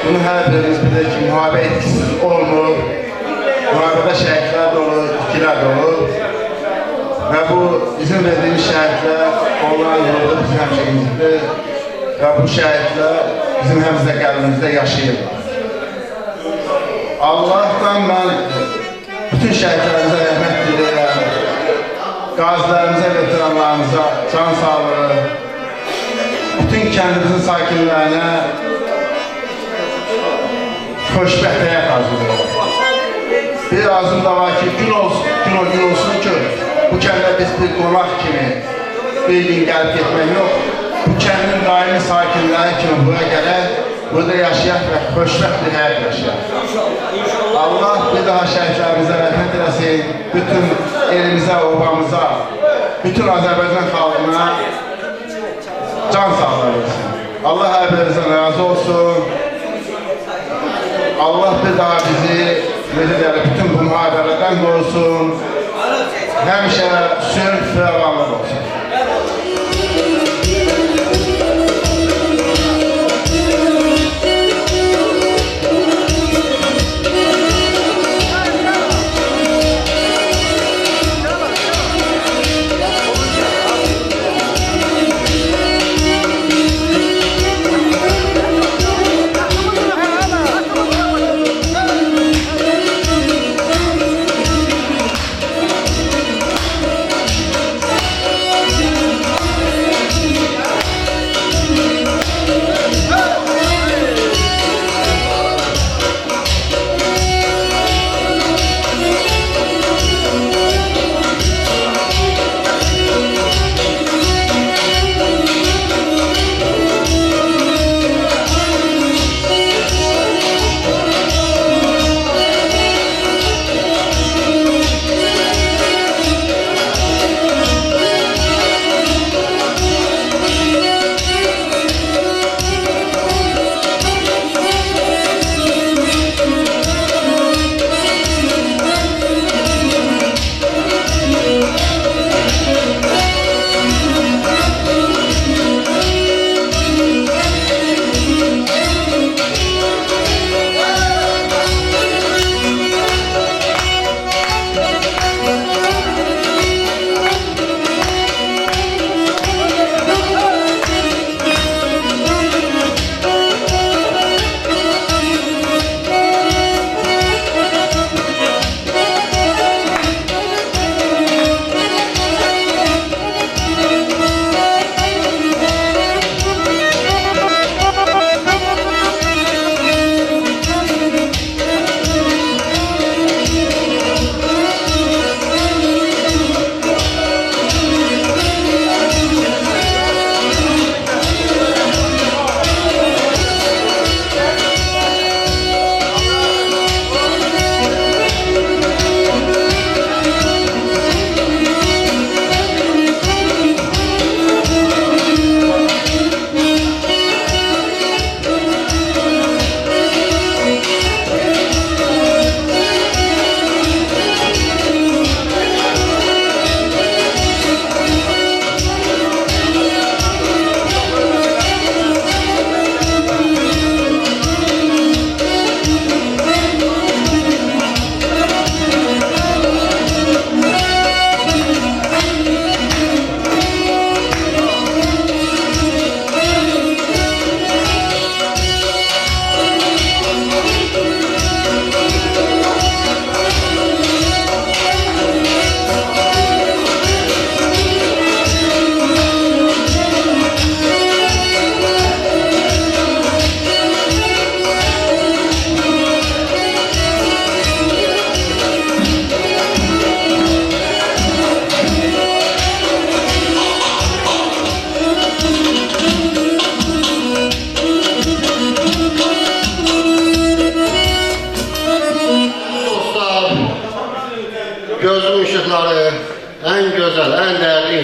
Bunu hər birimiz bilir ki, müharibə etkisiz olmur. Müharibədə şəhidlər de olur, itkilər de olur. Ve bu bizim verdiğimiz şəhidlər olan yolda bizim həmşəhimizdir. Ve bu şəhidlər bizim həmizdə qəlbimizdə yaşayırlar. Allah'tan ben bütün şəhidlərimizə rəhmət diləyirəm. Qazilərimizə, veteranlarımıza can sağlığı, bütün kəndimizin sakinlərinə xoşbəxt həyat arzulayırım. Bir arzum da var ki, gün olsun ki, bu kəndə biz bir qonaq kimi bir gün gəlib getmək yox, bu kəndin daimi sakinləri kimi buraya gələk, burada yaşayaq və xoşbəxt bir həyat yaşayaq. Allah bir daha şəhidlərimizə rəhmət eləsin, bütün elimizə, obamıza, bütün Azərbaycan xalqına can sağlığı versin. Allah hər birinizdən razı olsun. Allah bir daha bizi bütün bu müharibələrdən qorusun. Həmişə sülh və amanlıq olsun.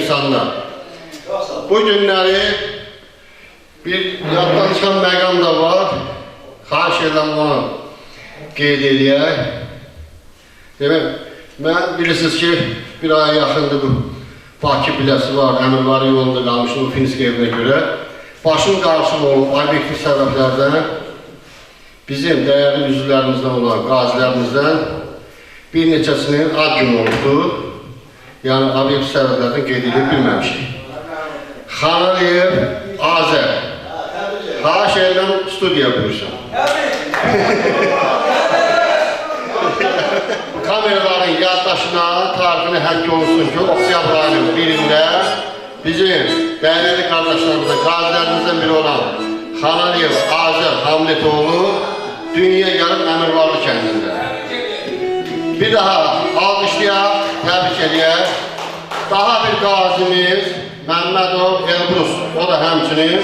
insanlar. Bu günləri bir yaddan çıxan məqam da var. Xahiş edirəm onu qeyd edək. Demək, mən bilirsiniz ki, bir aya yaxındır bu Bakı biləsi var, Əmirvari yolunda qalmışım bu Finski evinə görə. Başım qarşım olub, obyektiv səbəblərdən bizim dəyərli üzvlərimizdən olan qazilərimizdən bir neçəsinin ad günü oldu. Yəni, obyektiv səbəblərdən qeyd edib bilməmişik. Xanaliyev Azər. Xahiş edirəm, studiya buyursun. Kameraların yaddaşına, tarixini həkk olunsun ki, oktyabr ayının birində bizim dəyərli qardaşlarımızdan, qazilərimizdən biri olan Xanaliyev Azər Hamletoğlu dünyaya gəlib Əmirvarlı kəndində. Bir daha alqışlayaq, təbrik edək. Daha bir qazimiz Məmmədov Elbrus, o da həmçinin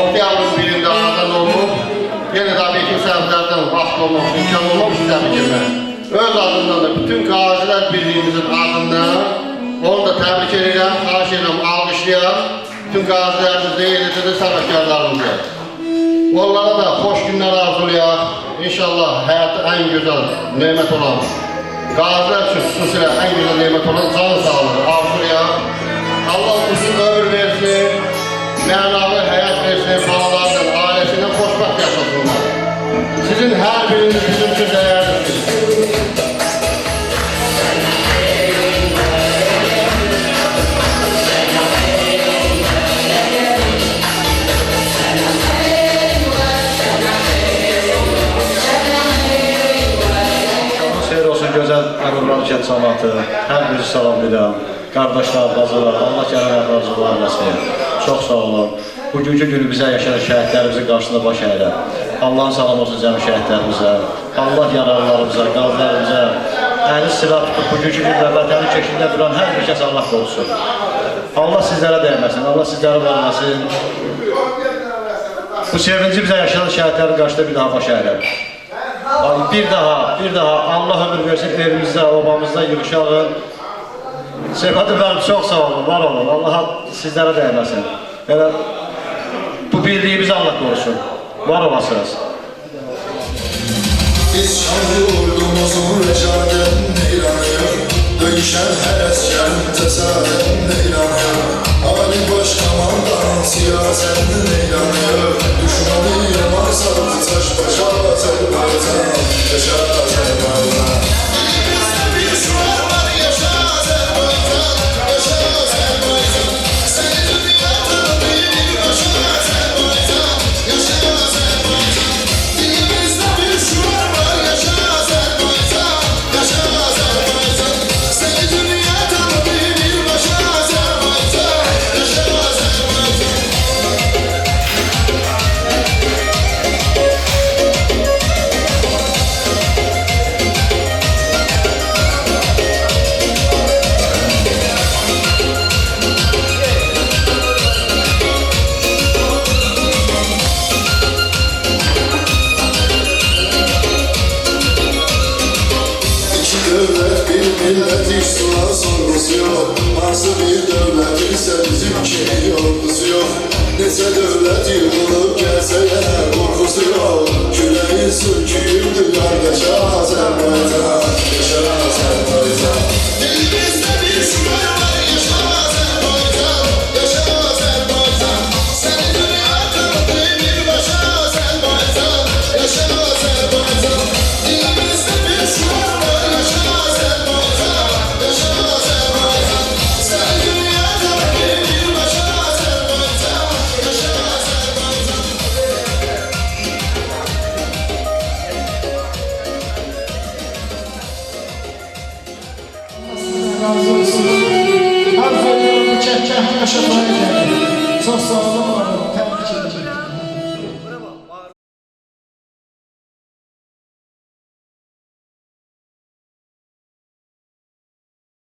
oktyabrın birində anadan olub, yenə də bir-iki səbəblərdən vaxt olmaq, imkan olmaq təbrik edək. Öz adından da bütün qazilər birliyimizin adından onu da təbrik edirəm, xahiş edirəm, alqışlayaq. Bütün qazilərimizdə, yerdə səbəbkarlarımızda. Onlara da xoş günlər arzulayaq. İnşallah həyatı ən gözəl nemət olan, qazilər üçün xüsusilə ən gözəl nemət olan can sağlığı arzulayaq. Allah uzun ömür versin, mənalı həyat versin, balalarından, ailəsindən xoşbəxt yaşasınlar. Sizin hər biriniz bizim üçün dəyərlisiniz. Xeyir olsun gözəl Əmirvari kənd cəmaatı, hər biri salamlayıram. Qardaşlar, bacılar, Allah gələn əhrazıqlar nəsin. Çox sağ olun. Bugünkü günü bizə yaşayan şəhidlərimizin qarşısında baş əyirəm. Allah'ın salam olsun cəmi şəhidlərimizə. Allah yaralılarımıza, qazilərimizə əli silah tutub bugünkü gündə vətənin keşində duran hər bir kəs Allah qorusun. Allah sizlərə dəyməsin, Allah sizlərə verməsin. Bu sevinci bizə yaşayan şəhidlərin qarşısında bir daha baş əyirəm. Bir daha Allah ömür versin evimizdə, obamızda yığışağın. Sefadı mənim çox sağ olun, var olun. Allah sizlərə dəyməsin. Yəni, bu birliyimizi Allah qorusun. Var olasınız. Biz şanlı ordumuzun recaden inanıyor. Döyüşen her asker tesadüfen inanıyor. Ali başkomandan siyasetten inanıyor. Düşmanı yamarsa taş başa Azerbaycan. Yaşa Azerbaycan. Elimizde bir şuar var, yaşa Azerbaycan. Yaşa Azerbaycan. Seni dünyada bir yaşa Azerbaycan. Yaşa Azerbaycan. Elimizde bir şuar var, yaşa Azerbaycan. Yaşa Azerbaycan. Seni dünyada bir yaşa Azerbaycan. Yaşa Azerbaycan. İki devlet bir millet hiç sular sorgusu yok. Nasıl bir devlet ise bizimki yorgusu yok. Nece devlet yıkılıp gelse yine korkusu yok. Küreği söküldü kardeşe Azerbaycan. Yaşa Azerbaycan. Elimizde bir şuar var, yaşa Azerbaycan. Yaşa Azerbaycan. Seni dünyada bir başa Azerbaycan. Yaşa Azerbaycan. Elimizde bir şuar var, yaşa Azerbaycan. Yaşa Azerbaycan. Seni dünyada bir başa Azerbaycan. Yaşa Azerbaycan. Razı olsun. Arzu ediyorum bu çekkah yaşatmaya geldi. Çok sağ olun.